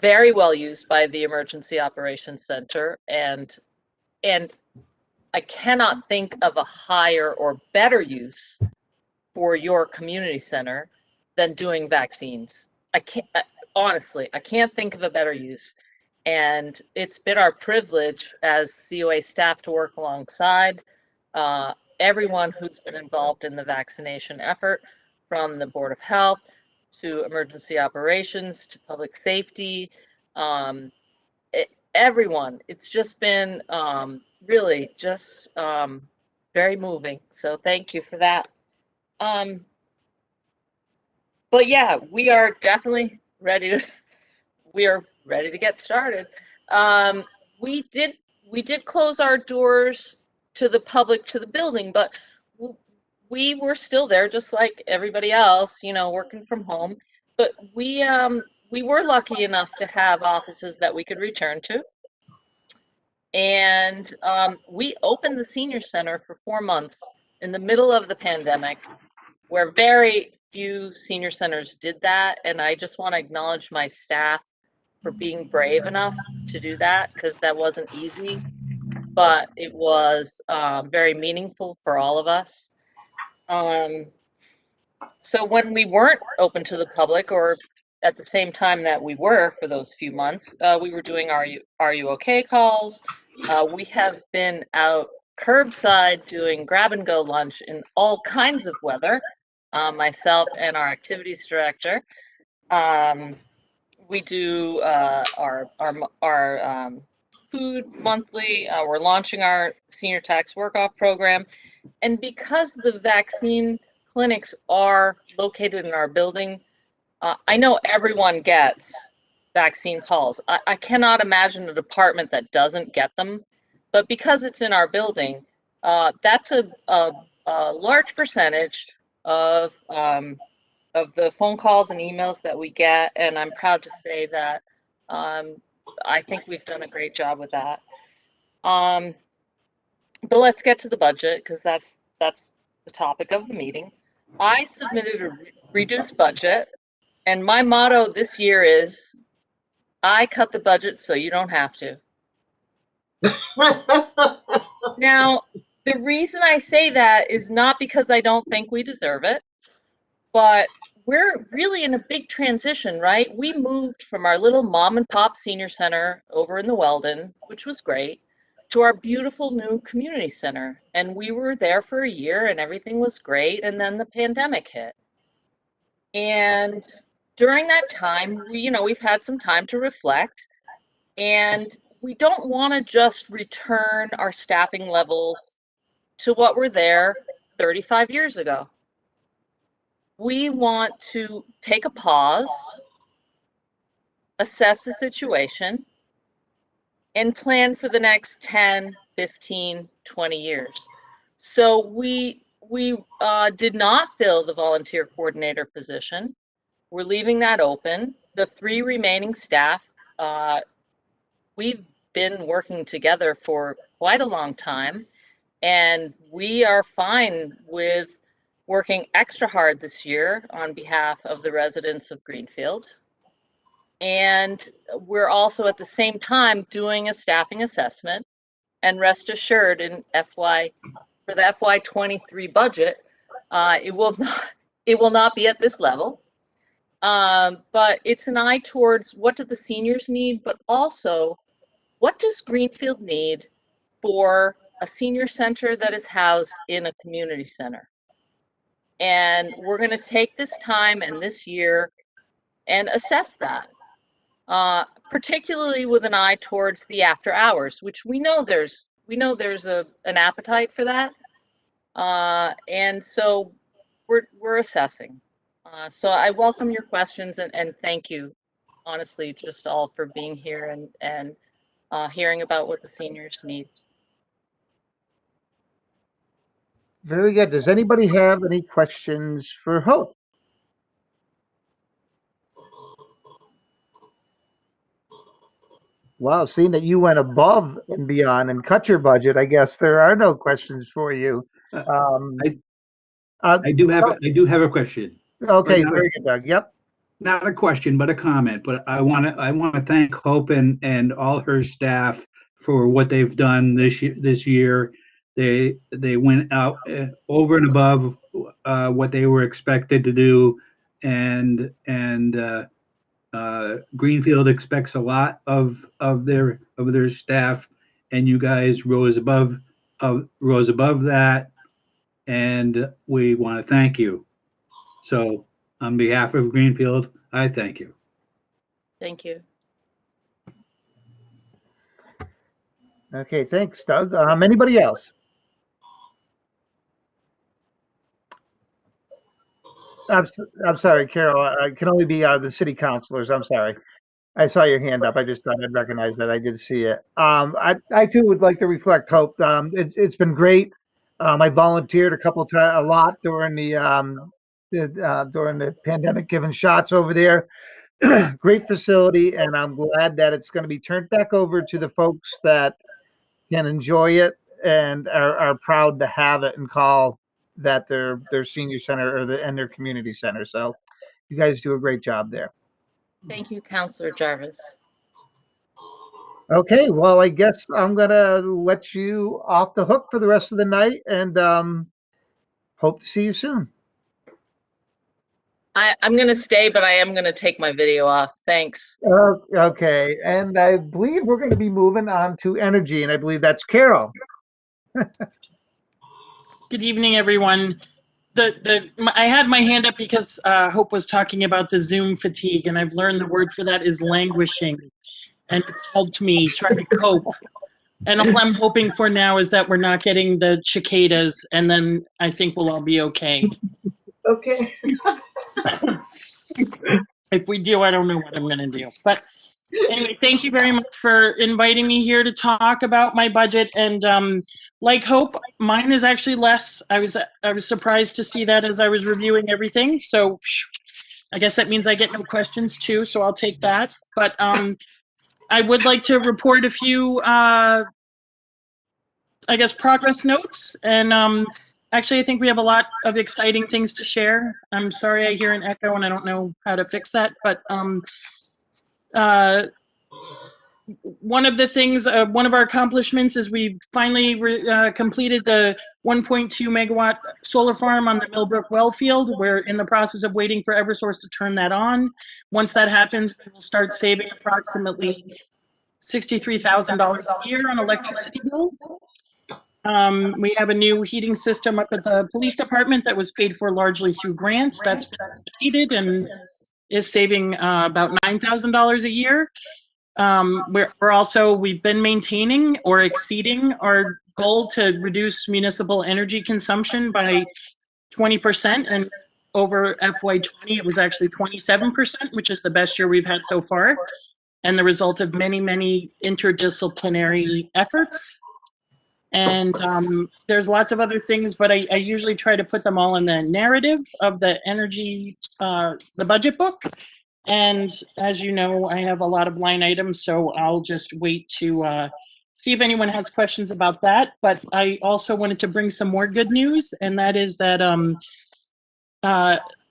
very well used by the Emergency Operations Center, and I cannot think of a higher or better use for your community center than doing vaccines. I can't, honestly, I can't think of a better use. And it's been our privilege as COA staff to work alongside everyone who's been involved in the vaccination effort, from the Board of Health to emergency operations to public safety, everyone. It's just been really just very moving. So thank you for that. But yeah, we are definitely ready to, we are ready to get started. We did close our doors to the public, to the building, but we were still there just like everybody else, you know, working from home. But we were lucky enough to have offices that we could return to. And we opened the senior center for 4 months in the middle of the pandemic, where very few senior centers did that. And I just want to acknowledge my staff for being brave enough to do that, because that wasn't easy, but it was very meaningful for all of us. So when we weren't open to the public, or at the same time that we were for those few months, we were doing Are You Okay calls. We have been out curbside doing grab and go lunch in all kinds of weather, myself and our activities director. We do our food monthly. We're launching our senior tax work-off program. And because the vaccine clinics are located in our building, I know everyone gets vaccine calls. I cannot imagine a department that doesn't get them. But because it's in our building, that's a large percentage of the phone calls and emails that we get, and I'm proud to say that I think we've done a great job with that. But let's get to the budget, because that's the topic of the meeting. I submitted a reduced budget, and my motto this year is, I cut the budget so you don't have to. Now, the reason I say that is not because I don't think we deserve it, but we're really in a big transition, right? We moved from our little mom and pop senior center over in the Weldon, which was great, to our beautiful new community center. And we were there for a year and everything was great. And then the pandemic hit. And during that time, we've had some time to reflect, and we don't want to just return our staffing levels to what were there 35 years ago. We want to take a pause, assess the situation, and plan for the next 10, 15, 20 years. So we did not fill the volunteer coordinator position. We're leaving that open. The 3 remaining staff, we've been working together for quite a long time, and we are fine with working extra hard this year on behalf of the residents of Greenfield. And we're also at the same time doing a staffing assessment. And rest assured, for the FY23 budget, it will not be at this level. But it's an eye towards what do the seniors need, but also what does Greenfield need for a senior center that is housed in a community center. And we're going to take this time and this year and assess that, particularly with an eye towards the after hours, which we know there's an appetite for that. And so we're assessing. So I welcome your questions and thank you, honestly, just all for being here and hearing about what the seniors need. Very good. Does anybody have any questions for Hope? Wow, seeing that you went above and beyond and cut your budget, I guess there are no questions for you. I do have a question. Okay, Not very good, Doug. Yep. Not a question, but a comment. But I want to thank Hope and all her staff for what they've done this year. They went out over and above what they were expected to do, and Greenfield expects a lot of their staff, and you guys rose above that, and we want to thank you. So on behalf of Greenfield, I thank you. Thank you. Okay, thanks, Doug. Anybody else? I'm sorry, Carol. I can only be the city councilors. I'm sorry. I saw your hand up. I just thought I'd recognize that. I did see it. I too would like to reflect, Hope. It's been great. I volunteered a lot during the pandemic, giving shots over there. Great facility, and I'm glad that it's going to be turned back over to the folks that can enjoy it and are proud to have it and call that their senior center and their community center. So you guys do a great job there. Thank you, Councilor Jarvis. Okay, well, I guess I'm going to let you off the hook for the rest of the night, and hope to see you soon. I'm going to stay, but I am going to take my video off. Thanks. Okay, and I believe we're going to be moving on to energy, and I believe that's Carol. Good evening, everyone. I had my hand up because Hope was talking about the Zoom fatigue, and I've learned the word for that is languishing, and it's helped me try to cope. And all I'm hoping for now is that we're not getting the cicadas, and then I think we'll all be okay. Okay. If we do, I don't know what I'm going to do. But anyway, thank you very much for inviting me here to talk about my budget. And like Hope, mine is actually less. I was surprised to see that as I was reviewing everything. So I guess that means I get no questions too. So I'll take that. But I would like to report a few, I guess, progress notes. And actually, I think we have a lot of exciting things to share. I'm sorry I hear an echo and I don't know how to fix that. But one of the things, one of our accomplishments is we've finally completed the 1.2 megawatt solar farm on the Millbrook well field. We're in the process of waiting for Eversource to turn that on. Once that happens, we will start saving approximately $63,000 a year on electricity bills. We have a new heating system up at the police department that was paid for largely through grants. That's been completed and is saving about $9,000 a year. We've been maintaining or exceeding our goal to reduce municipal energy consumption by 20%, and over FY20 it was actually 27%, which is the best year we've had so far, and the result of many interdisciplinary efforts. And there's lots of other things, but I usually try to put them all in the narrative of the energy, the budget book. And as you know, I have a lot of line items, so I'll just wait to see if anyone has questions about that. But I also wanted to bring some more good news, and that is that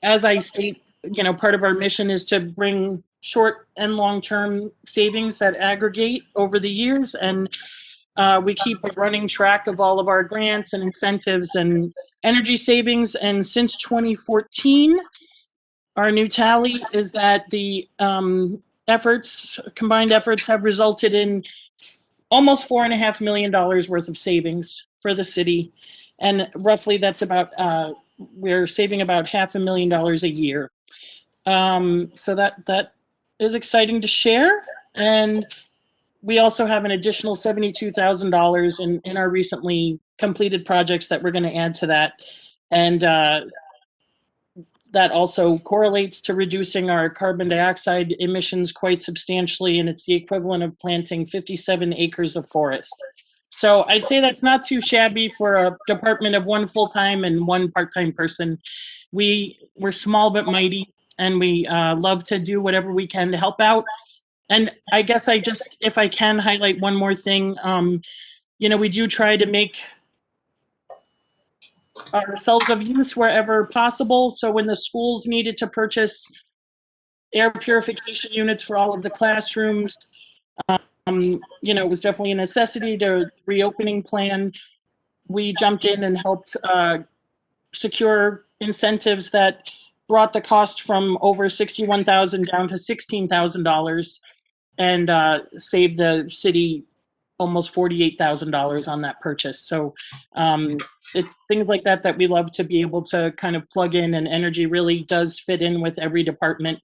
as I state, part of our mission is to bring short and long-term savings that aggregate over the years. And we keep a running track of all of our grants and incentives and energy savings. And since 2014, our new tally is that the combined efforts have resulted in almost $4.5 million worth of savings for the city. And roughly that's about, we're saving about $500,000 a year. So that is exciting to share. And we also have an additional $72,000 in our recently completed projects that we're going to add to that. And that also correlates to reducing our carbon dioxide emissions quite substantially, and it's the equivalent of planting 57 acres of forest. So I'd say that's not too shabby for a department of one full-time and one part-time person. We're small but mighty, and we love to do whatever we can to help out. And I guess if I can highlight one more thing, we do try to make ourselves of use wherever possible. So when the schools needed to purchase air purification units for all of the classrooms, it was definitely a necessity to reopening plan. We jumped in and helped secure incentives that brought the cost from over $61,000 down to $16,000 and saved the city almost $48,000 on that purchase. So it's things like that we love to be able to kind of plug in, and energy really does fit in with every department.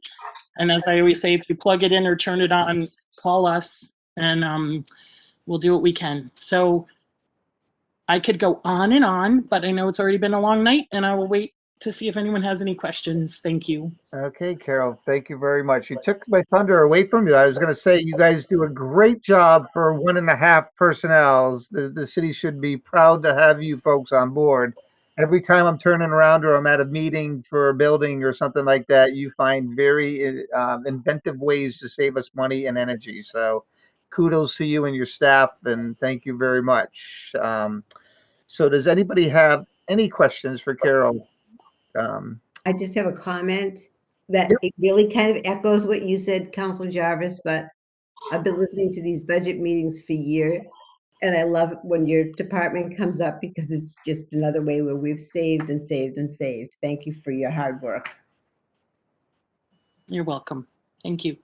And as I always say, if you plug it in or turn it on, call us and we'll do what we can. So I could go on, but I know it's already been a long night, and I will wait to see if anyone has any questions. Thank you. Okay, Carol, thank you very much. You took my thunder away from you. I was going to say you guys do a great job for 1.5 personnels. The city should be proud to have you folks on board. Every time I'm turning around or I'm at a meeting for a building or something like that, you find very inventive ways to save us money and energy. So kudos to you and your staff, and thank you very much. So does anybody have any questions for Carol? I just have a comment that it really kind of echoes what you said, Councilor Jarvis, but I've been listening to these budget meetings for years, and I love it when your department comes up because it's just another way where we've saved and saved and saved. Thank you for your hard work. You're welcome. Thank you.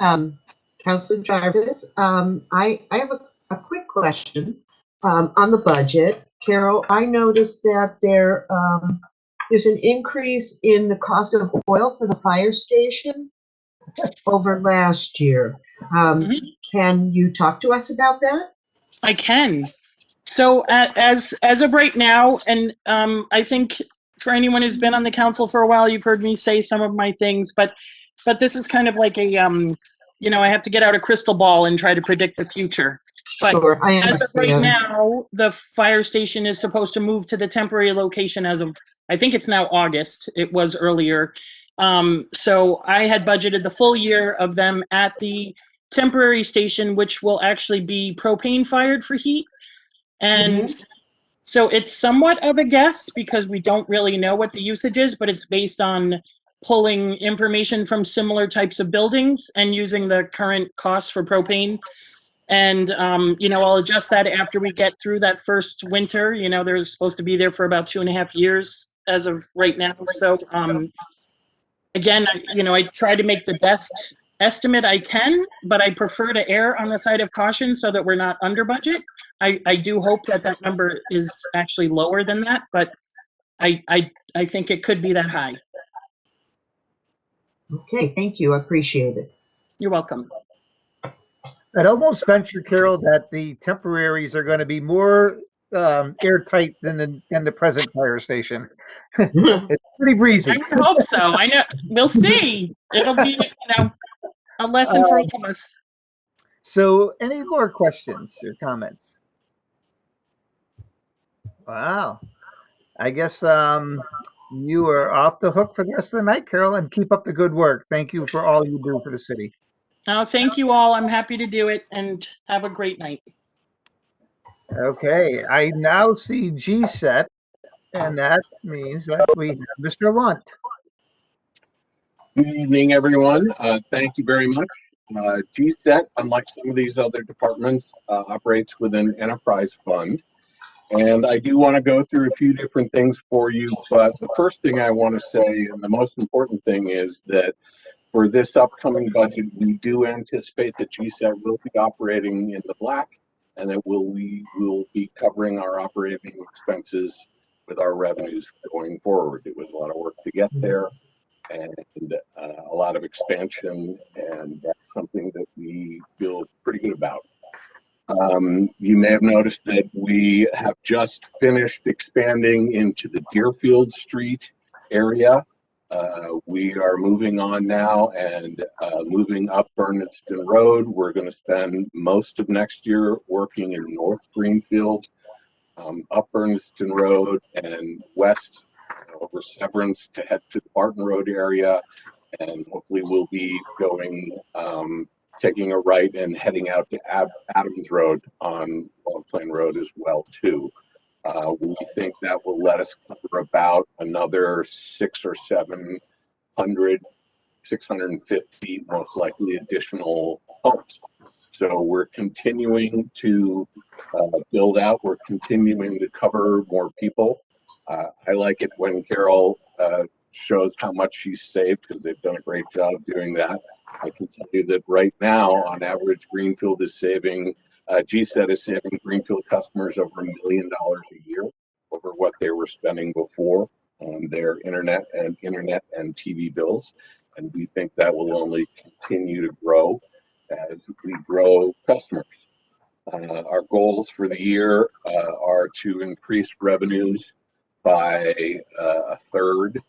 Councilor Jarvis, I have a quick question on the budget. Carol, I noticed that there's an increase in the cost of oil for the fire station over last year. Can you talk to us about that? I can. So as of right now, and I think for anyone who's been on the council for a while, you've heard me say some of my things, but this is kind of like a, I have to get out a crystal ball and try to predict the future. But sure, I understand. As of right now, the fire station is supposed to move to the temporary location as of, I think it's now August. It was earlier. So I had budgeted the full year of them at the temporary station, which will actually be propane fired for heat. And so it's somewhat of a guess because we don't really know what the usage is, but it's based on pulling information from similar types of buildings and using the current costs for propane. And, I'll adjust that after we get through that first winter. They're supposed to be there for about 2.5 years as of right now. So, again, I try to make the best estimate I can, but I prefer to err on the side of caution so that we're not under budget. I do hope that number is actually lower than that, but I think it could be that high. Okay, thank you. I appreciate it. You're welcome. I'd almost venture, Carol, that the temporaries are going to be more airtight than the present fire station. It's pretty breezy. I hope so. I know. We'll see. It'll be, a lesson for all of us. So any more questions or comments? Wow. I guess you are off the hook for the rest of the night, Carol, and keep up the good work. Thank you for all you do for the city. Oh, thank you all. I'm happy to do it, and have a great night. Okay, I now see GSET, and that means that we have Mr. Lunt. Good evening, everyone. Thank you very much. GSET, unlike some of these other departments, operates with an enterprise fund. And I do want to go through a few different things for you, but the first thing I want to say, and the most important thing, is that for this upcoming budget, we do anticipate that GSET will be operating in the black, and that we will be covering our operating expenses with our revenues going forward. It was a lot of work to get there, and a lot of expansion, and that's something that we feel pretty good about. You may have noticed that we have just finished expanding into the Deerfield Street area. We are moving on now and moving up Berniston Road. We're going to spend most of next year working in North Greenfield, up Berniston Road, and west over Severance to head to the Barton Road area. And hopefully we'll be going, taking a right and heading out to Adams Road on Long Plain Road as well too. We think that will let us cover about another 650 most likely additional homes. So we're continuing to build out. We're continuing to cover more people. I like it when Carol shows how much she's saved, because they've done a great job doing that. I can tell you that right now, on average, Greenfield is saving, GSET is saving Greenfield customers over $1 million a year over what they were spending before on their internet and TV bills. And we think that will only continue to grow as we grow customers. Our goals for the year are to increase revenues by a third.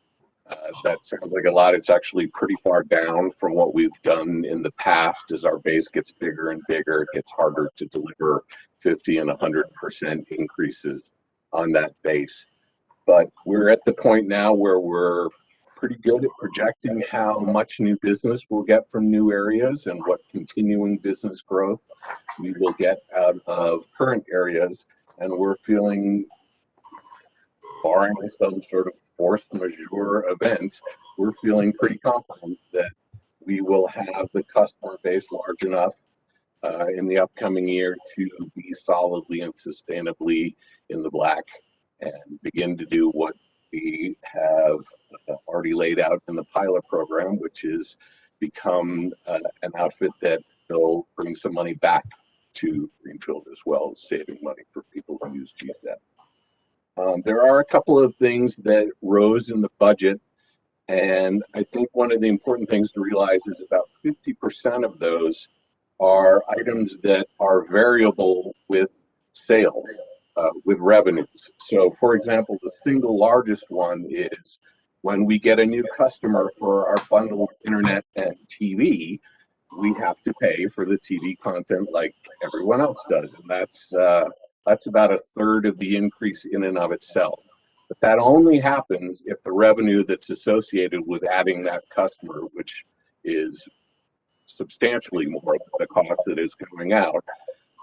That sounds like a lot. It's actually pretty far down from what we've done in the past. As our base gets bigger and bigger, it gets harder to deliver 50 and 100% increases on that base. But we're at the point now where we're pretty good at projecting how much new business we'll get from new areas and what continuing business growth we will get out of current areas. And we're feeling, barring some sort of force majeure event, we're feeling pretty confident that we will have the customer base large enough in the upcoming year to be solidly and sustainably in the black and begin to do what we have already laid out in the pilot program, which is become an outfit that will bring some money back to Greenfield, as well as saving money for people who use GSET. There are a couple of things that rose in the budget, and I think one of the important things to realize is about 50% of those are items that are variable with sales, with revenues. So for example, the single largest one is when we get a new customer for our bundled internet and TV, we have to pay for the TV content like everyone else does. And that's about a third of the increase in and of itself. But that only happens if the revenue that's associated with adding that customer, which is substantially more than the cost that is going out,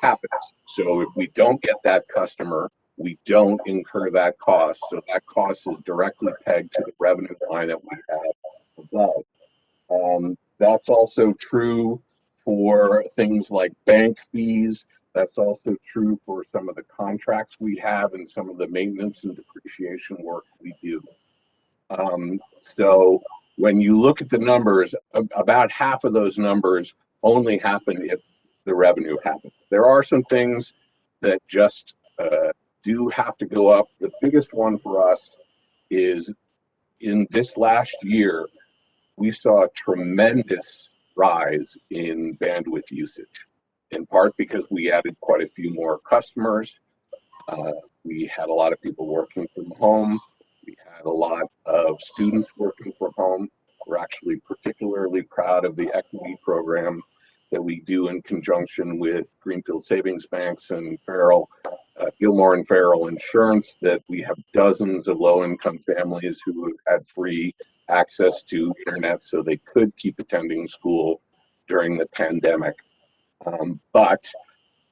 happens. So if we don't get that customer, we don't incur that cost. So that cost is directly pegged to the revenue line that we have above. That's also true for things like bank fees. That's also true for some of the contracts we have and some of the maintenance and depreciation work we do. So when you look at the numbers, about half of those numbers only happen if the revenue happens. There are some things that just do have to go up. The biggest one for us is in this last year, we saw a tremendous rise in bandwidth usage, in part because we added quite a few more customers. We had a lot of people working from home. We had a lot of students working from home. We're actually particularly proud of the equity program that we do in conjunction with Greenfield Savings Banks and Farrell, Gilmore and Farrell Insurance that we have dozens of low-income families who have had free access to internet so they could keep attending school during the pandemic. But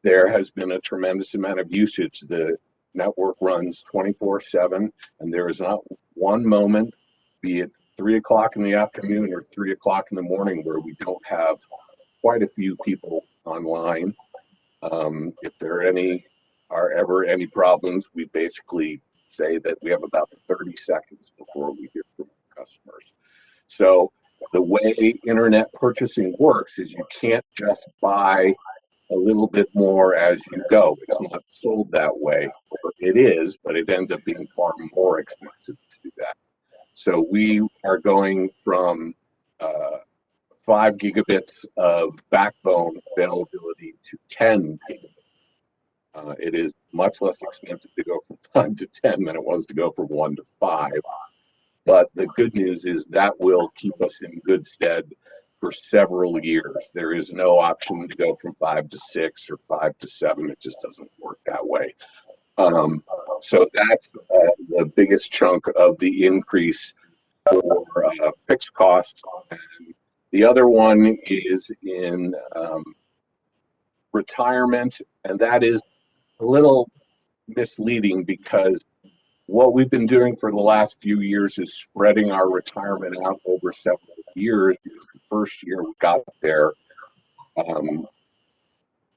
there has been a tremendous amount of usage. The network runs 24/7, and there is not one moment, be it 3 o'clock in the afternoon or 3 o'clock in the morning, where we don't have quite a few people online. If there are ever any problems, we basically say that we have about 30 seconds before we hear from customers. So the way internet purchasing works is you can't just buy a little bit more as you go. It's not sold that way. Or it is, but it ends up being far more expensive to do that. So we are going from 5 gigabits of backbone availability to 10 gigabits. It is much less expensive to go from 5 to 10 than it was to go from 1 to 5. But the good news is that will keep us in good stead for several years. There is no option to go from 5 to 6 or 5 to 7. It just doesn't work that way. So that's the biggest chunk of the increase for fixed costs. And the other one is in retirement, and that is a little misleading because what we've been doing for the last few years is spreading our retirement out over several years, because the first year we got there,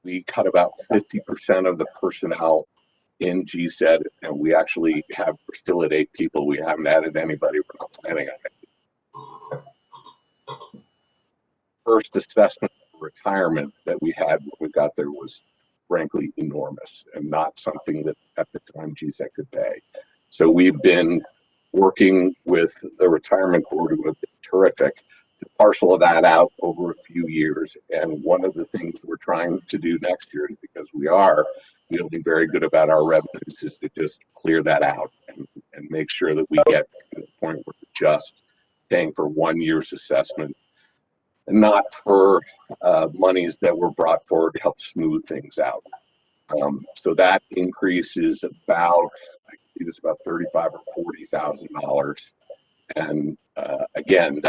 we cut about 50% of the personnel in GCED, and we actually we're still at 8 people. We haven't added anybody. We're not planning on it. First assessment of retirement that we had when we got there was frankly enormous and not something that at the time GCED could pay. So we've been working with the retirement board, who have been terrific, to parcel that out over a few years. And one of the things we're trying to do next year is, because we are feeling very good about our revenues, is to just clear that out and make sure that we get to the point where we're just paying for 1 year's assessment and not for monies that were brought forward to help smooth things out. So that increase is about, I think it's about $35,000 or $40,000. And again,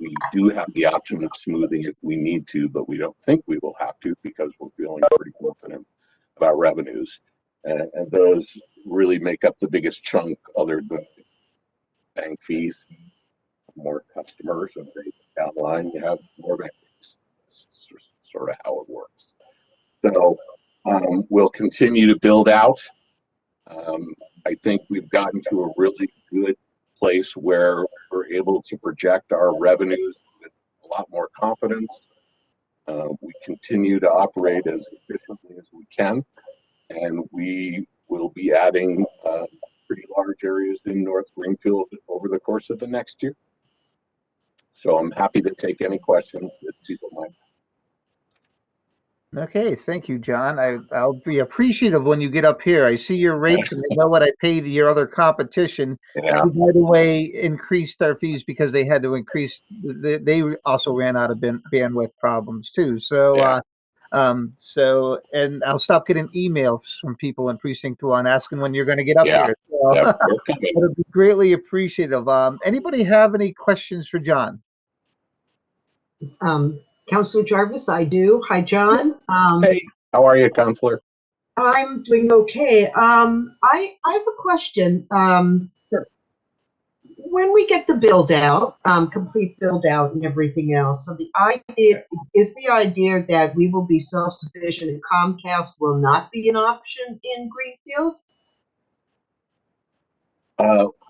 we do have the option of smoothing if we need to, but we don't think we will have to, because we're feeling pretty confident about revenues. And those really make up the biggest chunk, other than bank fees. More customers, and they down the line you have more bank fees. That's sort of how it works. So we'll continue to build out. I think we've gotten to a really good place where we're able to project our revenues with a lot more confidence. We continue to operate as efficiently as we can, and we will be adding pretty large areas in North Greenfield over the course of the next year. So I'm happy to take any questions that people might have. Okay, thank you, John. I'll be appreciative when you get up here. I see your rates and I know what I pay your other competition. Yeah. Who, by the way, increased our fees because they had to increase. They also ran out of bandwidth problems too. So, Yeah. and I'll stop getting emails from people in Precinct 1 asking when you're going to get up Yeah. here. So, Yeah, we're coming. it would be greatly appreciative. Anybody have any questions for John? Counselor Jarvis, I do. Hi, John. Hey, how are you, Counselor? I'm doing okay. I have a question. When we get the build out, complete build out and everything else, so the idea that we will be self-sufficient and Comcast will not be an option in Greenfield?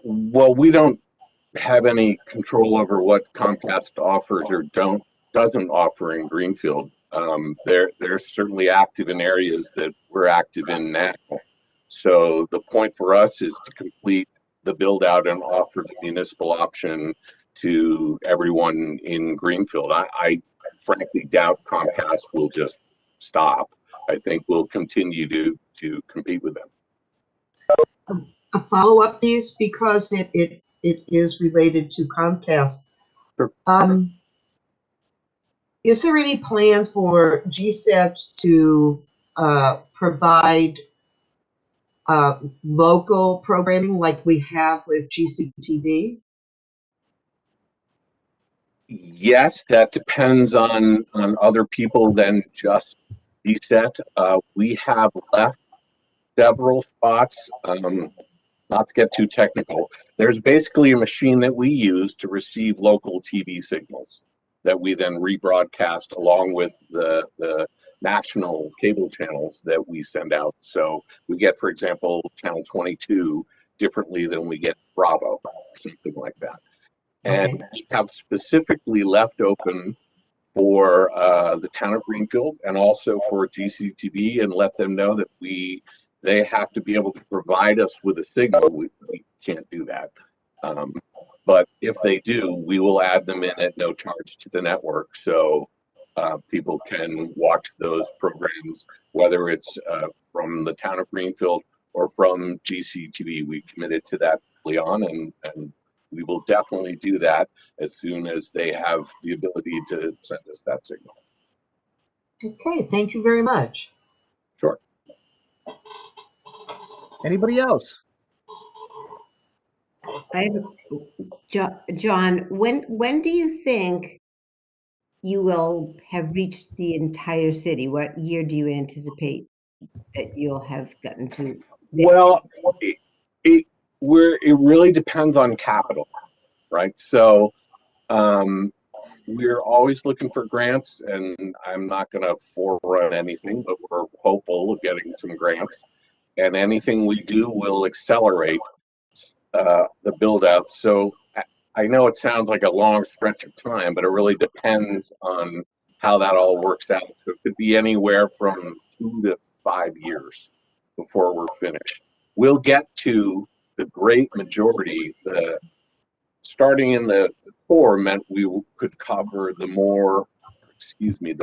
Well, we don't have any control over what Comcast offers or doesn't offer in Greenfield. They're certainly active in areas that we're active in now. So the point for us is to complete the build out and offer the municipal option to everyone in Greenfield. I frankly doubt Comcast will just stop. I think we'll continue to compete with them. A follow-up piece, because it is related to Comcast. Sure. Is there any plan for GCET to provide local programming like we have with GCTV? Yes, that depends on other people than just DSET. We have left several spots. Not to get too technical, there's basically a machine that we use to receive local TV signals that we then rebroadcast along with the national cable channels that we send out. So we get, for example, channel 22 differently than we get Bravo or something like that. And we have specifically left open for the town of Greenfield and also for GCTV, and let them know that they have to be able to provide us with a signal. We can't do that. But if they do, we will add them in at no charge to the network. So people can watch those programs, whether it's from the town of Greenfield or from GCTV. We committed to that early on, and we will definitely do that as soon as they have the ability to send us that signal. Okay, thank you very much. Sure. Anybody else? I have John, when do you think you will have reached the entire city? What year do you anticipate that you'll have gotten to? Well, it really depends on capital, right? So we're always looking for grants, and I'm not going to forerun anything, but we're hopeful of getting some grants. And anything we do will accelerate the build out. So I know it sounds like a long stretch of time, but it really depends on how that all works out. So it could be anywhere from 2 to 5 years before we're finished. We'll get to the great majority. Starting in the core meant we could cover the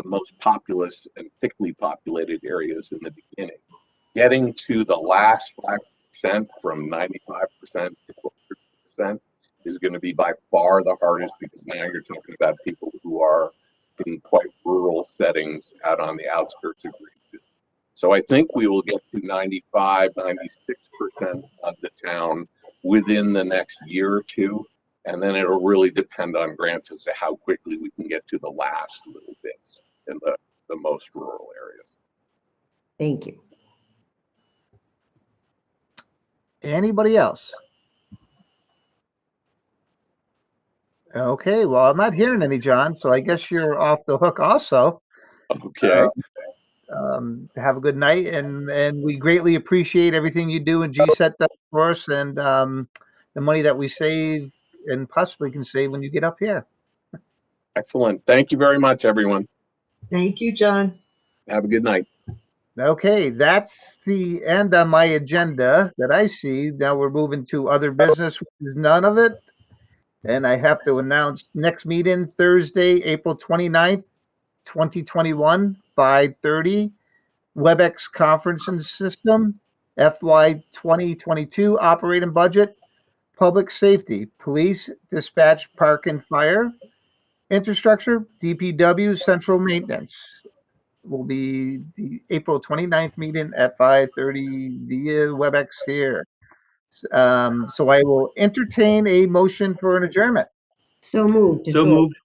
most populous and thickly populated areas in the beginning. Getting to the last 5% from 95% to 100% is going to be by far the hardest, because now you're talking about people who are in quite rural settings out on the outskirts of Greenfield. So I think we will get to 95, 96% of the town within the next year or two. And then it'll really depend on grants as to how quickly we can get to the last little bits in the most rural areas. Thank you. Anybody else? Okay, well, I'm not hearing any, John, so I guess you're off the hook also. Okay. Have a good night, and we greatly appreciate everything you do and GCET does for us, and the money that we save and possibly can save when you get up here. Excellent. Thank you very much, everyone. Thank you, John. Have a good night. Okay, that's the end on my agenda that I see. Now we're moving to other business, which is none of it. And I have to announce next meeting Thursday, April 29th, 2021, 5:30. WebEx conferencing system, FY 2022 operating budget, public safety, police, dispatch, park and fire, infrastructure, DPW, central maintenance. Will be the April 29th meeting at 5:30 via WebEx here. So I will entertain a motion for an adjournment. So moved. So moved.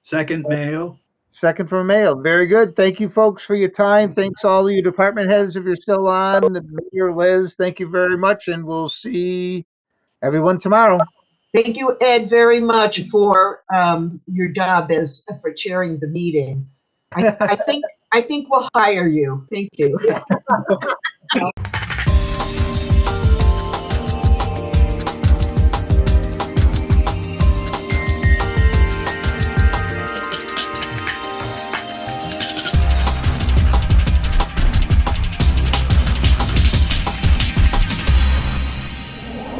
Second, Mayo. Second from Mayo. Very good. Thank you, folks, for your time. Thanks all of your department heads if you're still on. Mayor Liz, thank you very much, and we'll see everyone tomorrow. Thank you, Ed, very much for your job for chairing the meeting. I think we'll hire you. Thank you.